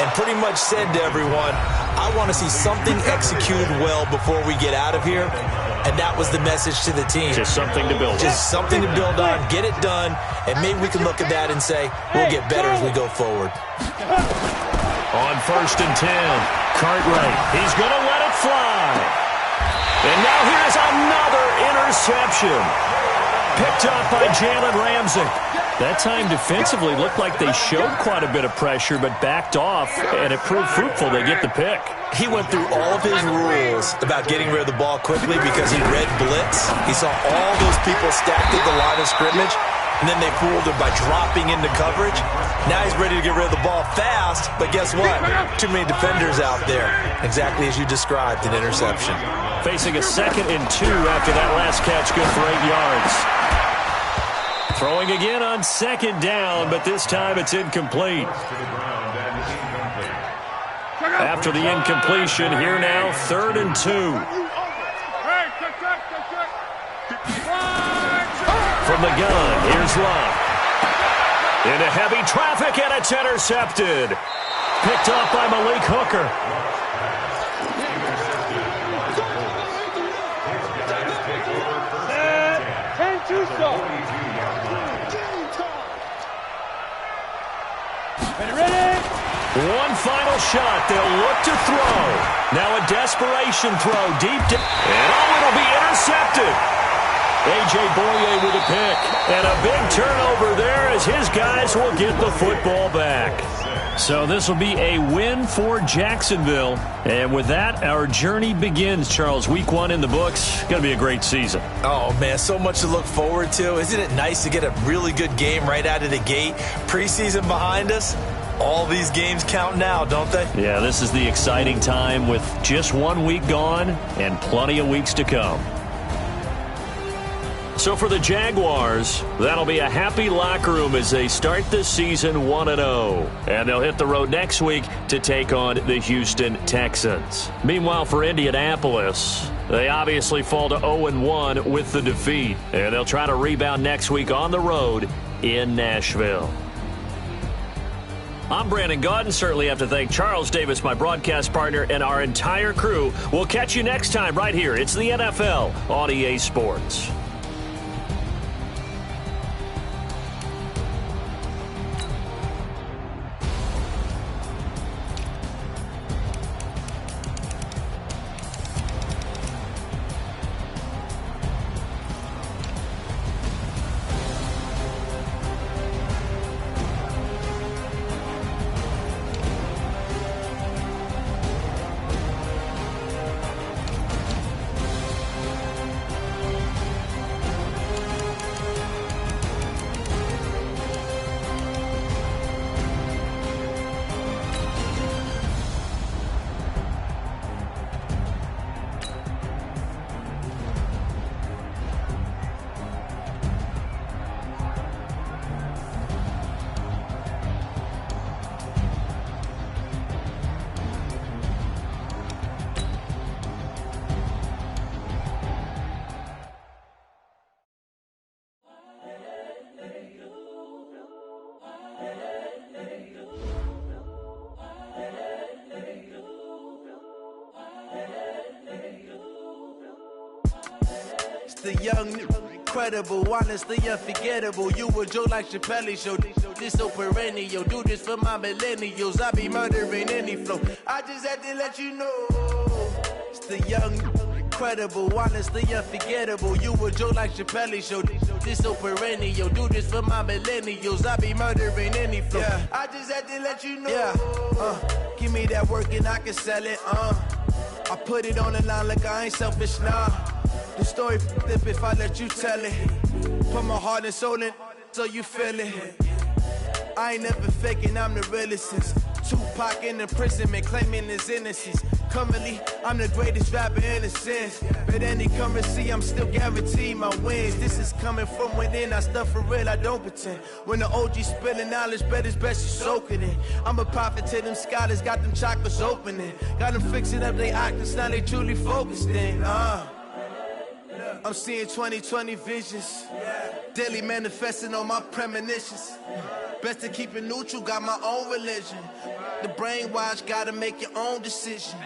and pretty much said to everyone, I want to see something executed well before we get out of here. And that was the message to the team. Just something to build on. Just something to build on, get it done, and maybe we can look at that and say, we'll get better as we go forward. On 1st and 10, Cartwright. He's going to let it fly. And now here's another interception. Picked up by Jalen Ramsey. That time defensively looked like they showed quite a bit of pressure but backed off, and it proved fruitful. They get the pick. He went through all of his rules about getting rid of the ball quickly because he read blitz. He saw all those people stacked at the line of scrimmage, and then they fooled him by dropping into coverage. Now he's ready to get rid of the ball fast, but guess what? Too many defenders out there. Exactly as you described, an interception. Facing a 2nd and 2 after that last catch, good for 8 yards. Throwing again on 2nd down, but this time it's incomplete. After the incompletion, here now, 3rd and 2. From the gun, here's Luck. Into heavy traffic, and it's intercepted. Picked up by Malik Hooker. One final shot. They'll look to throw. Now a desperation throw deep. And it'll be intercepted. A.J. Boye with a pick. And a big turnover there as his guys will get the football back. So this will be a win for Jacksonville. And with that, our journey begins, Charles. Week 1 in the books. Going to be a great season. Oh, man, so much to look forward to. Isn't it nice to get a really good game right out of the gate? Preseason behind us. All these games count now, don't they? Yeah, this is the exciting time with just 1 week gone and plenty of weeks to come. So for the Jaguars, that'll be a happy locker room as they start this season 1-0. And they'll hit the road next week to take on the Houston Texans. Meanwhile, for Indianapolis, they obviously fall to 0-1 with the defeat. And they'll try to rebound next week on the road in Nashville. I'm Brandon Gaudin. Certainly have to thank Charles Davis, my broadcast partner, and our entire crew. We'll catch you next time right here. It's the NFL on EA Sports. The young, incredible, honestly unforgettable. You a Joe like Chappelle show. This so perennial. Do this for my millennials. I be murdering any flow. I just had to let you know. It's the young, incredible, honestly unforgettable. You a Joe like Chappelle show. This so perennial. Do this for my millennials. I be murdering any flow. Yeah. I just had to let you know. Yeah. Give me that work and I can sell it. I put it on the line like I ain't selfish, nah. The story flip if I let you tell it. Put my heart and soul in so you feel it. I ain't never faking, I'm the realest since Tupac in imprisonment, claiming his innocence. Currently, I'm the greatest rapper in a sense. But any currency, I'm still guaranteed my wins. This is coming from within, I stuff for real, I don't pretend. When the OG spilling knowledge, bet it's best you soak it in. I'm a prophet to them scholars, got them chakras opening. Got them fixing up they actors, now they truly focused in. I'm seeing 2020 visions. Daily manifesting on my premonitions. Best to keep it neutral, got my own religion. The brainwash, gotta make your own decision.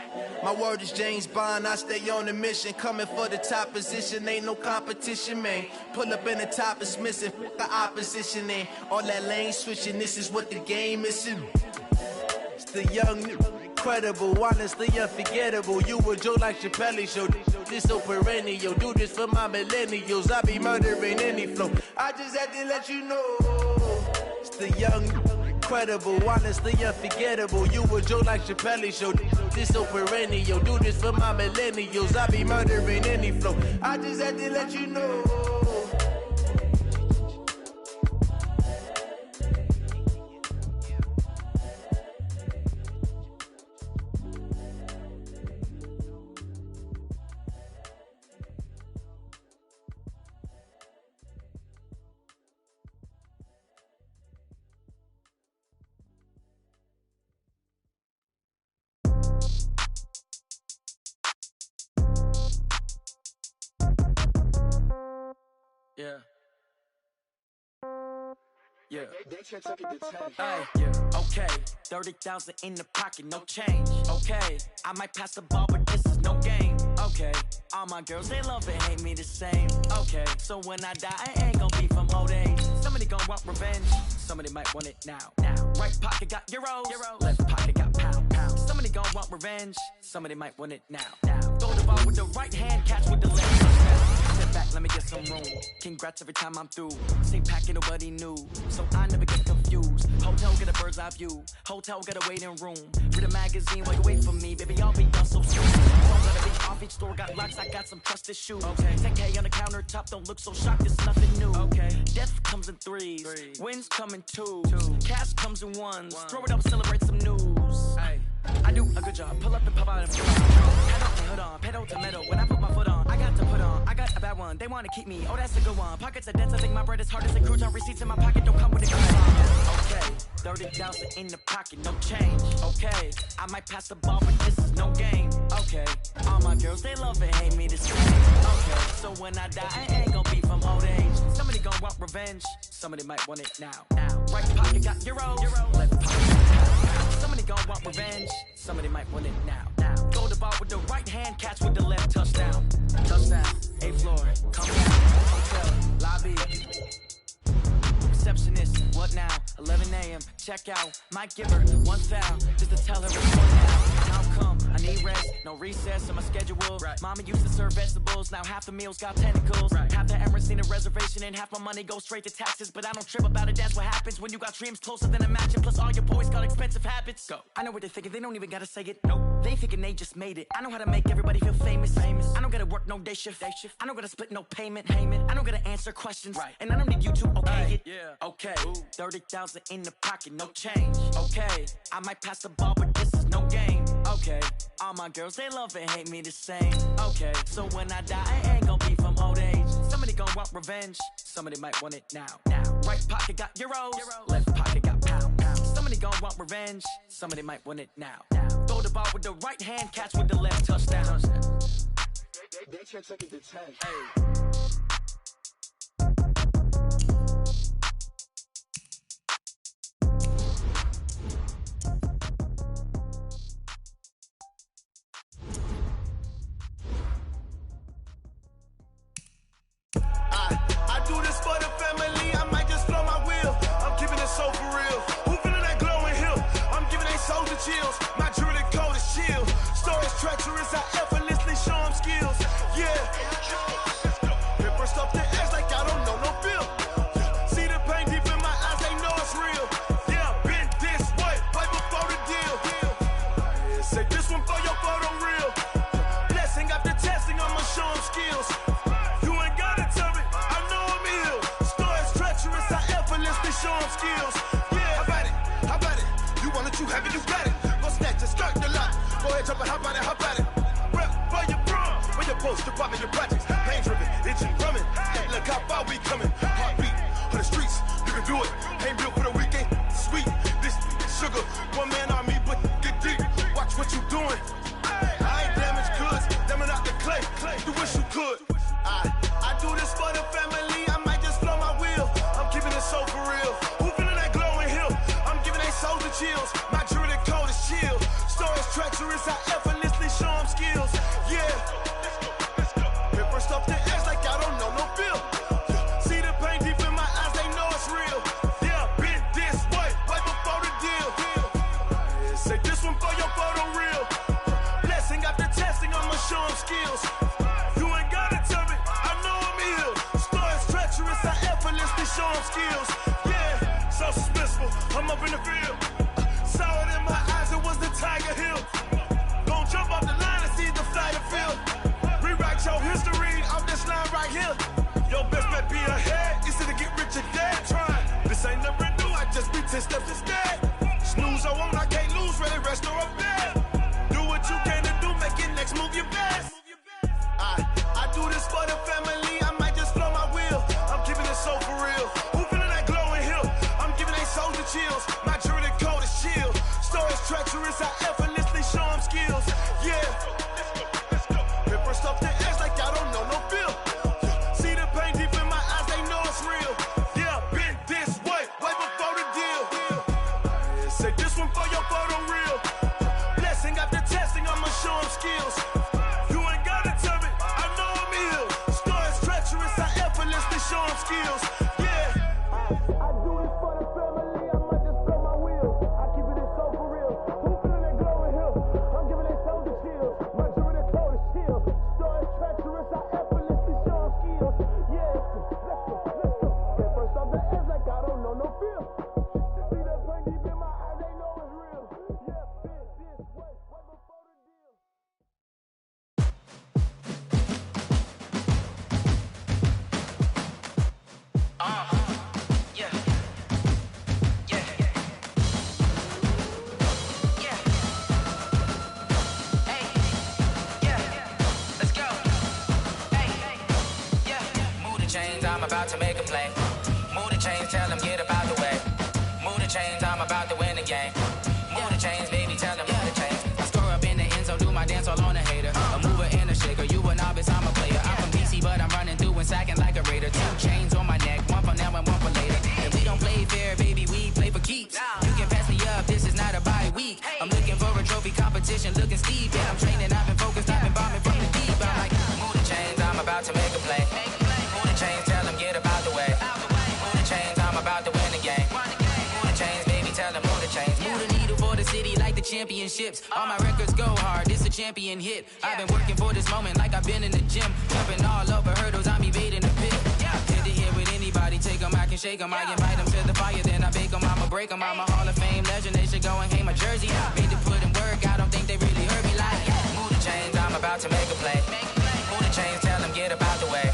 My word is James Bond, I stay on the mission. Coming for the top position, ain't no competition, man. Pull up in the top, it's missing, the opposition ain't. All that lane switching, this is what the game is. It's the young, incredible, honestly unforgettable. You a Joe like Chappelle show. This so perennial. Do this for my millennials. I be murdering any flow. I just had to let you know. It's the young, incredible, honestly unforgettable. You a Joe like Chappelle show. This so perennial. Do this for my millennials. I be murdering any flow. I just had to let you know. Yeah. Yeah. Hey, yeah. Okay. 30,000 in the pocket, no change. Okay. I might pass the ball, but this is no game. Okay. All my girls, they love and hate me the same. Okay. So when I die, I ain't gonna be from old age. Somebody gonna want revenge. Somebody might want it now. Right pocket got euros. Left pocket got pounds. Somebody gonna want revenge. Somebody might want it now. Throw the ball with the right hand, catch with the left. Step back, let me get some room. Congrats every time I'm through. Same packet, nobody knew. So I never get confused. Hotel, get a bird's eye view. Hotel, get a waiting room. Read a magazine while you wait for me. Baby, I'll be done so soon. Don't gotta be off each store. got locks, I got some trusted shoes. Okay. 10K on the countertop, don't look so shocked, it's nothing new. Okay. Death comes in threes. Wins come in twos. Cash comes in ones. Throw it up, celebrate some news. Ay. I do a good job, pull up and pop out and pull out. Head off the hood on, pedal to metal. When I put my foot on, I got to put on. I got a bad one, they wanna keep me. Oh, that's a good one. Pockets are dense, I think my bread is hard as a crouton. Receipts in my pocket don't come with a coupon. Okay, 30,000 in the pocket, no change. Okay, I might pass the ball, but this is no game. Okay, all my girls, they love and hate me the same. Okay, so when I die, I ain't gon' be from old age. Somebody gon' want revenge, somebody might want it now. Right pocket got euros, left pocket got somebody gon' want revenge, somebody might want it now. Go to ball with the right hand, catch with the left, touchdown. Touchdown, 8th floor, come down, hotel, lobby. Receptionist, what now? 11 a.m., check out. Might give her one foul, just to tell her it's one now. How come? I need rest, no recess on my schedule. Right. Mama used to serve vegetables, now half the meals got tentacles. Right. Half the Emirates need a reservation and half my money goes straight to taxes. But I don't trip about it, that's what happens when you got dreams closer than a mansion. Plus all your boys got expensive habits. Go. I know what they're thinking, they don't even gotta say it. Nope. They thinking they just made it. I know how to make everybody feel famous. I don't gotta work no day shift. I don't gotta split no payment. I don't gotta answer questions. Right. And I don't need you to okay it. Yeah. Okay. 30,000 in the pocket, no change. Okay. I might pass the ball, but this is no game. Okay. All my girls, they love and hate me the same. Okay. So when I die, I ain't gon' be from old age. Somebody gon' want revenge. Somebody might want it now. Right pocket got euros. Left pocket got pound. Somebody gon' want revenge. Somebody might want it now. Throw the ball with the right hand, catch with the left, touchdown. They check second to 10. Hey. I do this for the family, I might just blow my wheel. I'm keeping it so for real. Who feeling that glowing hill? I'm giving they soldier chills. My jewelry cold as chill. Stories treacherous, I effortlessly show them skills. Yeah. Paper stuff the edge like I don't know no bill. See the pain deep in my eyes, they know it's real. Yeah, been this way, right before the deal. Say this one for your photo real. Blessing after testing, I'ma show them skills. Show them skills. Yeah, how about it? You want it, you have it, you got it. Go snatch it, start the lot. Go ahead, jump it, how about it? Rep for your bro, for your post, your poppin', your projects. Pain driven, engine drumming. Look how far we coming. Heartbeat on the streets, you can do it. Ain't built for the weekend. Sweet, this sugar. One man army, but get deep. Watch what you doing. I ain't damaged goods, damn it out the clay. You wish you could. I do this for the family. I might just blow my wheel. I'm keeping it so for real. Who feeling that glowing hill? I'm giving they soldier chills. My jewelry cold is chill. Stories treacherous, I effortlessly show them skills. Yeah. Paper stuff the edge like I don't know no bill. See the pain deep in my eyes, they know it's real. Yeah, been this way, right before the deal. Say this one for your photo real. Blessing after testing, I'ma show them skills. You ain't gotta tell me, I know I'm ill. Stories treacherous, I effortlessly show them skills. Yeah, so suspenseful, I'm up in the field. Saw it in my eyes, it was the Tiger Hill. Gon' jump off the line and see the flight of field. Rewrite your history off this line right here. Your best bet be ahead, easy to get rich or dead. Trying, this ain't never new, I just be 10 steps instead. Snooze I won't, I can't lose, ready, rest or up bed. Do what you can to do, make your next move your best. I do this for the family, I might just blow my wheel. I'm keeping it so for real. Who feeling that glowing hill? I'm giving they soldier chills. My jewelry cold is chill. Stories treacherous, I effortlessly show them skills. Yeah. Paper stuff the edge like I don't know no bill. See the pain deep in my eyes, they know it's real. Yeah, been this way, right before the deal. Say this one for your photo real. Blessing after testing, I'ma show them skills. Show them skills, yeah. I do this for the family, I might just blow my wheel. I keep it so for real. Who feeling that glowing hill? I'm giving they soldier chills. My jewelry cold is chill. Stories treacherous, I effortlessly show them skills. Yeah, let's go. Get first off the edge like I don't know no feel. See that pain deep in my eyes, they know it's real. Yeah, been this way, right before the deal. I'm about to make a play. Move the chains, tell them get up out the way. Move the chains, I'm about to win the game. Move the chains, baby, tell them move the chains. I score up in the end zone, do my dance all on a hater. A mover and a shaker, you a novice, I'm a player. I'm from DC, but I'm running through and sacking like a raider. 2 chains on my neck, one for now and one for later. And we don't play fair, baby, we play for keeps. You can pass me up, this is not a bye week. I'm looking for a trophy competition, looking steep. And I'm training, I've been focused, I've been bombing from the deep. I'm like, move the chains, I'm about to make a play. Move the chains, tell them get up out the way. Move the chains, I'm about to win the game. Move the chains, baby, tell them move the chains. Move the needle for the city like the championships. All my records go hard, this a champion hit. I've been working for this moment like I've been in the gym. Jumping all over hurdles, I'm evading the pit. Hit to hit with anybody, take them, I can shake them. I invite them to the fire, then I bake them, I'ma break them. I'm a Hall of Fame legend, they should go and hang my jersey. Made to put in work, I don't think they really heard me like. Move the chains, I'm about to make a play. Move the chains, tell them get up out the way.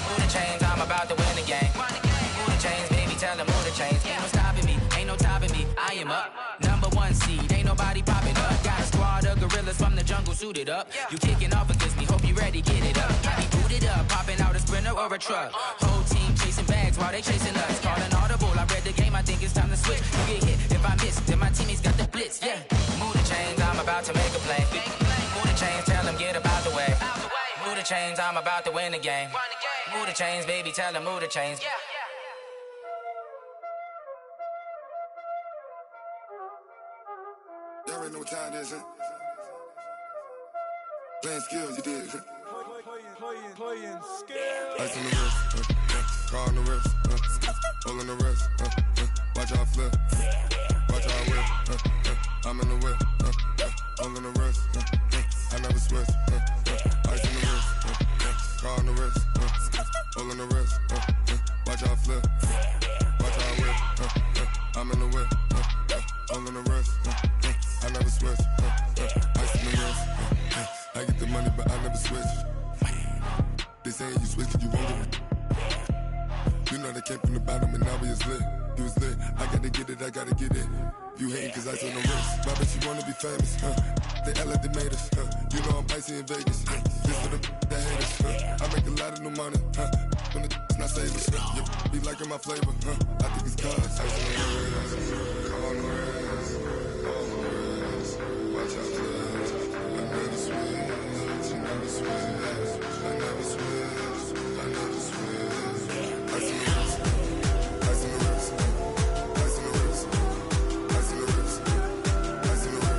Move the chains, I'm about to win the game. Move the chains, baby, tell them move the chains. Ain't no stopping me, ain't no topping me, I am up. Number 1 seed, ain't nobody popping up. Got a squad of gorillas from the jungle suited up. You kicking off against me, hope you ready, get it up. I be booted up, popping out a sprinter or a truck. Whole team chasing bags while they chasing us. Calling audible, I read the game, I think it's time to switch. You get hit, if I miss, then my teammates got the blitz, yeah. Move the chains, I'm about to make a play. Move the chains, tell them get up out the way. Move the chains, I'm about to win the game. Move the chains, baby, tell them move the chains. Y'all already know what time it is, huh? Playing skills, you did. Playing skills. Ice on the wrist, car on the wrist, hole in the wrist, watch out flip, watch out whip, I'm in the whip, hole in the wrist, I never switch, ice on the wrist, car on the wrist, hole in the wrist, watch out flip, watch out whip, I'm in the whip, hole in the wrist, I never switch, ice on the wrist, I get the money but I never switch. They saying you switch cause you won't get it. You know they came from the bottom and now we is lit. You was lit, I gotta get it, I gotta get it. You hating cause ice on the wrist. Why bet you wanna be famous, They act like they made us, You know I'm icy in Vegas, This for the that hate us, I make a lot of new money, When it's not savers, You be liking my flavor, I think it's cause ice on the wrist, on the wrist, on the wrist. Watch out for this, I never switch, I never switch. I never switch, I never switch. Ice in the wrist, ice in the wrist, ice in the wrist, ice in the wrist, ice in the wrist,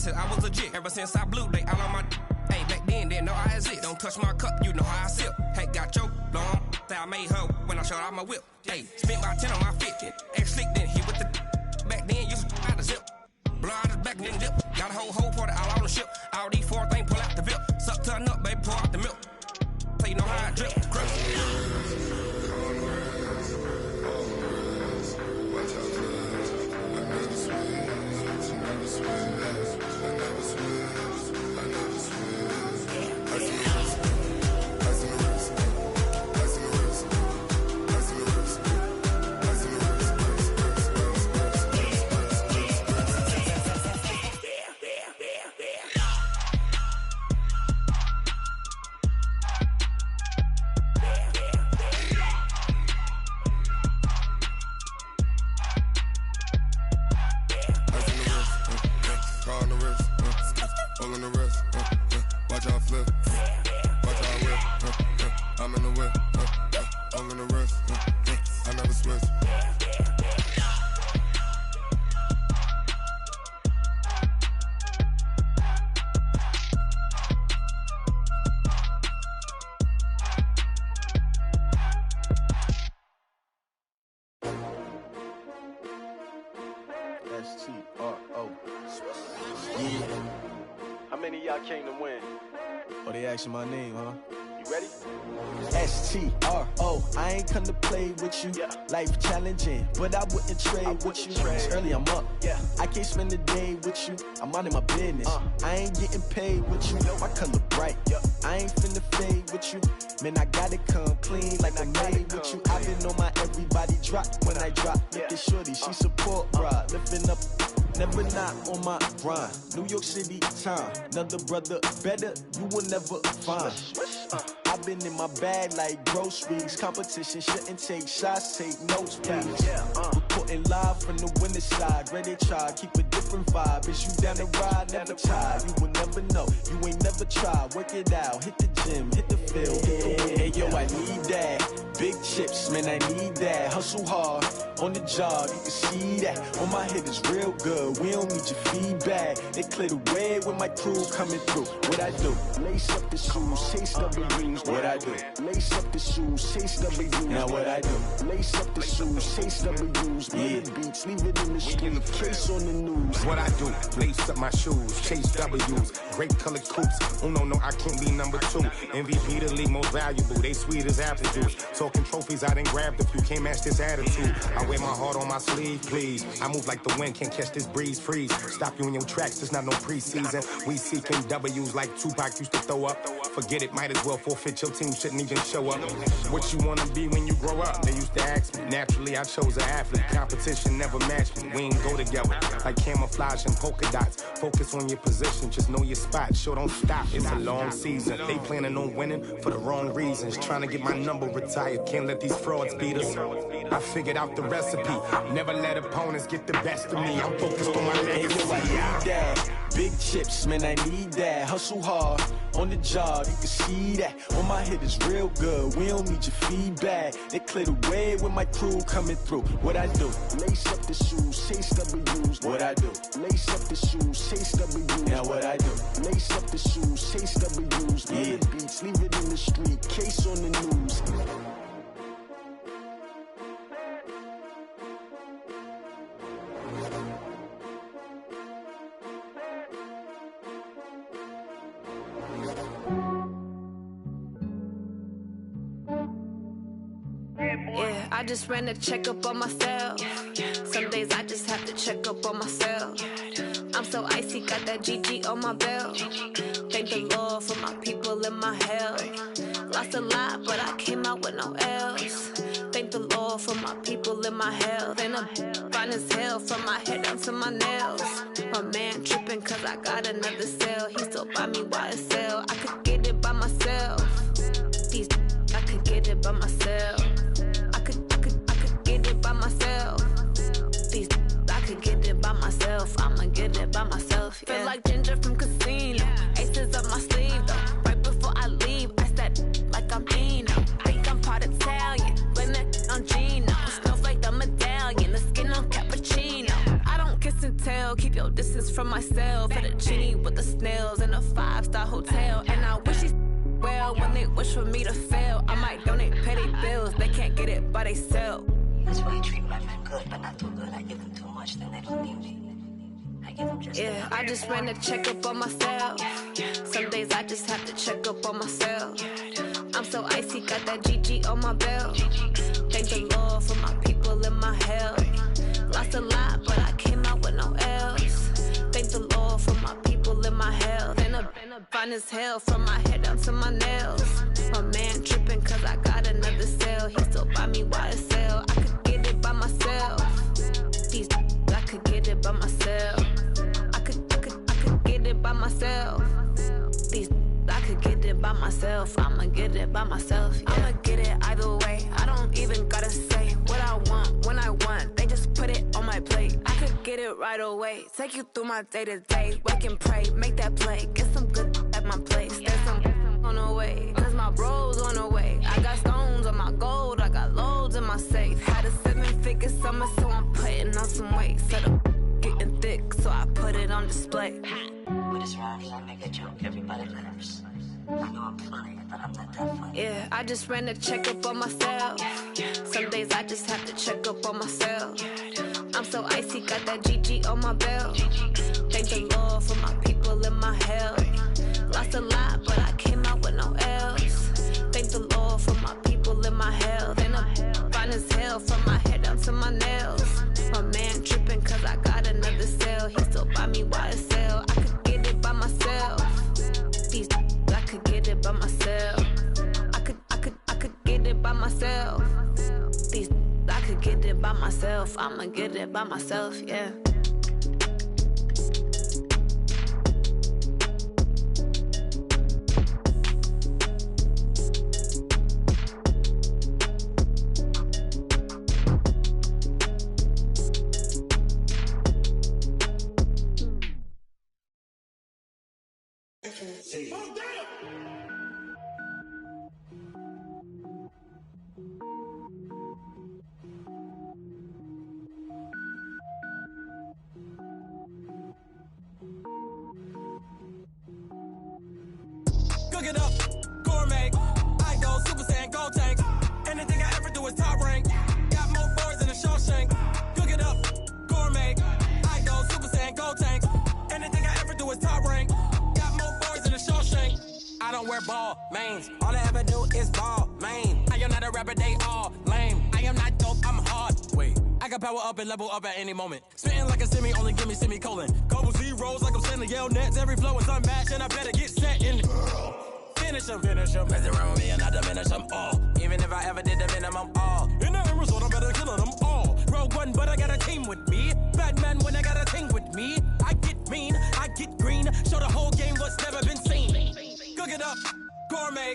I was legit ever since I blew they all on my hey back then didn't know I exist. Don't touch my cup, you know how I sip. Hey, got choked, long say I made her when I showed out my whip. Hey, spent about 10 on my 50. Ex slick then hit with the back then used to out the zip. Blow out his back then dip. Got a whole party all on the ship. All these 4 things pull out the VIP. Suck to a nut, baby, pour out the milk. So you know how I drip. Crush. Watch out for this. I never switch, I never switch. I never switch, I never switch. Ice in the wrist, ice in the wrist, ice in the wrist, ice in the wrist, ice in the wrist, car on the wrist, hole in the wrist, watch out flip, watch out whip, I'm in the whip, hole in the wrist, I never switch. STRO. Yeah. How many of y'all came to win? Oh, they asking my name, huh? You ready? STRO, I ain't come to play with you. Life challenging, but I wouldn't trade with you. It's early, I'm up. I can't spend the day with you. I'm minding my business. I ain't getting paid with you. My color bright. I ain't finna fade with you. Man, I gotta come clean like I'm made with you. I've been on my everybody drop when I drop. Look at shorty, she support, bruh. Lifting up. Never not on my grind. New York City time. Another brother better, you will never find. I've been in my bag like groceries. Competition shouldn't take shots, take notes, please. Reporting live from the winning side. Ready to try, keep a different vibe. Is you down the ride? Never try. You will never know. You ain't never tried. Work it out. Hit the gym, hit the field. Hey, yo, I need that. Big chips, man, I need that. Hustle hard on the job, you can see that. On my head is real good. We don't need your feedback. They clear the way with my crew coming through. What I do? Lace up the shoes, chase W's. What I do? Lace up the shoes, chase W's. Now what I do? Lace up the shoes, chase W's. Murder beats, leave it in the street. Case on the news. What I do? Lace up my shoes, chase W's. Great colored coops. Oh no, I can't be number 2. MVP the league most valuable. They sweet as apple juice. Talking trophies, I done grabbed a few. Can't match this attitude. I wear my heart on my sleeve, please. I move like the wind, can't catch this breeze, freeze. Stop you in your tracks, there's not no preseason. We seeking W's like Tupac used to throw up. Forget it, might as well forfeit. Your team shouldn't even show up. What you wanna be when you grow up? They used to ask me. Naturally, I chose an athlete. Competition never matched me. We ain't go together. Like camouflage and polka dots. Focus on your position, just know your spot. Sure, don't stop, it's a long season. They planning on winning for the wrong reasons. Trying to get my number retired. Can't let these frauds beat us. I figured out the recipe. Never let opponents get the best of me. I'm focused on my legacy. I need that. Big chips, man, I need that. Hustle hard on the job, you can see that. On my head is real good. We don't need your feedback. They clear the way with my crew coming through. What I do? Lace up the shoes, chase W's. What I do? Lace up the shoes, chase W's. Now what I do? Lace up the shoes, chase W's. Murder beats, leave it in the street. Case on the news. Yeah, I just ran a checkup on myself. Some days I just have to check up on myself. I'm so icy, got that GG on my belt. Thank the Lord for my people in my health. Lost a lot, but I came out with no L's. Thank the Lord for my people in my health. And I'm fine as hell from my head down to my nails. My man tripping cause I got another cell. He still buy me YSL. I could get it by myself. These I could get it by myself. I could get it by myself. These I could get it by myself. I'ma get it by myself. Yeah. Feel like Ginger from Casino. Aces up my sleeve though. Right before I leave, I said like I'm Eno. Think I'm part Italian. Blame it on Gino. Snowflake the medallion. The skin on cappuccino. I don't kiss and tell. Keep your distance from myself. For the genie with the snails in a 5-star hotel. And I wish he's well when they wish for me to fail. I might donate petty bills. They can't get it by they sell. That's why I treat my men good, but not too good. I give them too much, then they don't need me. I give them just yeah, I just ran a checkup on myself. Some days I just have to check up on myself. I'm so icy, got that GG on my belt. Thank the Lord for my people in my health. Lost a lot, but I came out with no L's. Thank the Lord for my people in my health. And I'm fine as hell from my head down to my nails. My man tripping cause I got another cell. He still buy me YSL. I could get it by myself. These I could get it by myself. I could get it by myself. These I could get it by myself. I'ma get it by myself. Yeah. I'ma get it either way. I don't even gotta say what I want when I want. They just put it on my plate. I could get it right away. Take you through my day to day. Wake and pray, make that play. Get some good at my place. There's some on the way. Cause my bro's on the way. I got stones on my gold. I got loads in my safe. Had a 7-figure summer, so I'm putting on some weight. Set up getting thick, so I put it on display. With this round here, I make a joke, everybody laughs. I know I'm funny, but I'm not that funny. Yeah, I just ran a checkup on myself. Some days I just have to check up on myself. I'm so icy, got that GG on my belt. Thank the Lord for my people in my health. Lost a lot, but I came out with no L's. my health. And I'm fine as hell from my head down to my nails. My man tripping cause I got another cell. He still buy me YSL. I could get it by myself. These I could get it by myself. I could get it by myself. These I could get it by myself. I'ma get it by myself, yeah. Cook it up, gourmet. I go Super Saiyan, gold tank. Anything I ever do is top rank. Got more boards than a Shawshank. Cook it up, gourmet. I go Super Saiyan, gold tank. Anything I ever do is top rank. Got more boards than a Shawshank. I don't wear ball mains. All I ever do is ball main. I am not a rapper, they all lame. I am not dope, I'm hard. Wait, I can power up and level up at any moment. Spitting like a semi, only give me semicolon. Couple zeros like I'm sending yell nets. Every flow is unmatched and I better get set in. Finish them. Mess around with me and I diminish them all. Even if I ever did the minimum all. In the end result, I'm better killing them all. Rogue One, but I got a team with me. Batman when I got a team with me. I get mean, I get green. Show the whole game what's never been seen. Cook it up, gourmet.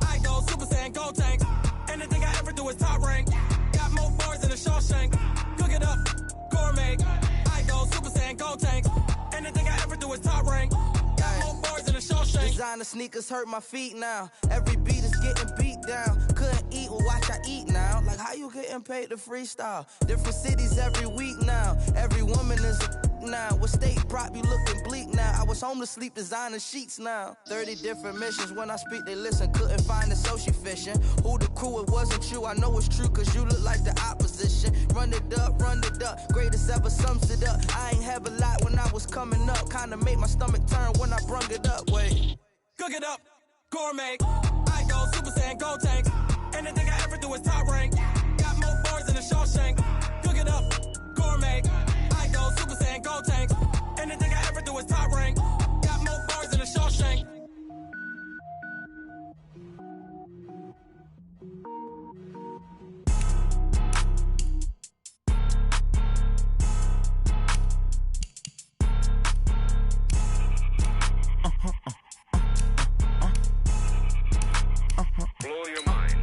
I go Super Saiyan, gold tank. Anything I ever do is top rank. Got more bars than a Shawshank. Cook it up, gourmet. I go Super Saiyan, gold tank. Anything I ever do is top rank. Got more bars than a Shawshank. Designer sneakers hurt my feet now. Every beat is getting beat down. Couldn't eat, well watch I eat now. Like how you getting paid to freestyle? Different cities every week now. Every woman is a now. What state prop you looking bleak now? I was home to sleep designing sheets now. 30 different missions. When I speak they listen. Couldn't find it so she fishing. Who the crew, it wasn't you. I know it's true cause you look like the opposition. Run it up. Greatest ever sums it up. I ain't have a lot when I was coming up. Kinda made my stomach turn when I brung it up. Wait. Cook it up, gourmet. I go Super Saiyan, gold tank. Anything I ever do is top rank. Got more bars than a Shawshank. Cook it up, gourmet. I go Super Saiyan, gold tank. Anything I ever do is top rank. Got more bars than a Shawshank. Blow your mind.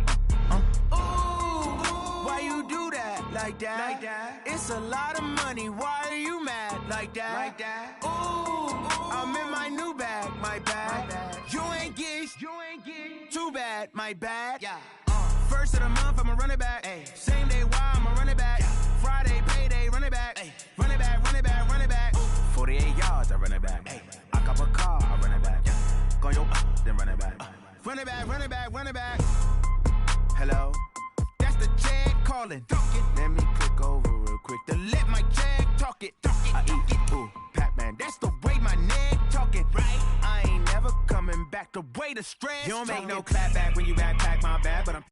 Why you do that like that? It's a lot of money. Why are you mad like that? Ooh, I'm in my new bag, my bad. You ain't get too bad, my bad. Yeah. First of the month, I'ma run it back. Ay. Same day, why I'ma run it back. Friday, payday, run it back. Ay. Run it back. 48 yards, I run it back. Ay. I cop a car, I run it back. Go yo, then run it back. Run it back. Hello? That's the Jag calling. Let me click over real quick to let my Jag talk it. I eat it, ooh, Pac-Man. That's the way my neck talking. Right? I ain't never coming back the way the stress. You don't make no clap back when you backpack my bad, but I'm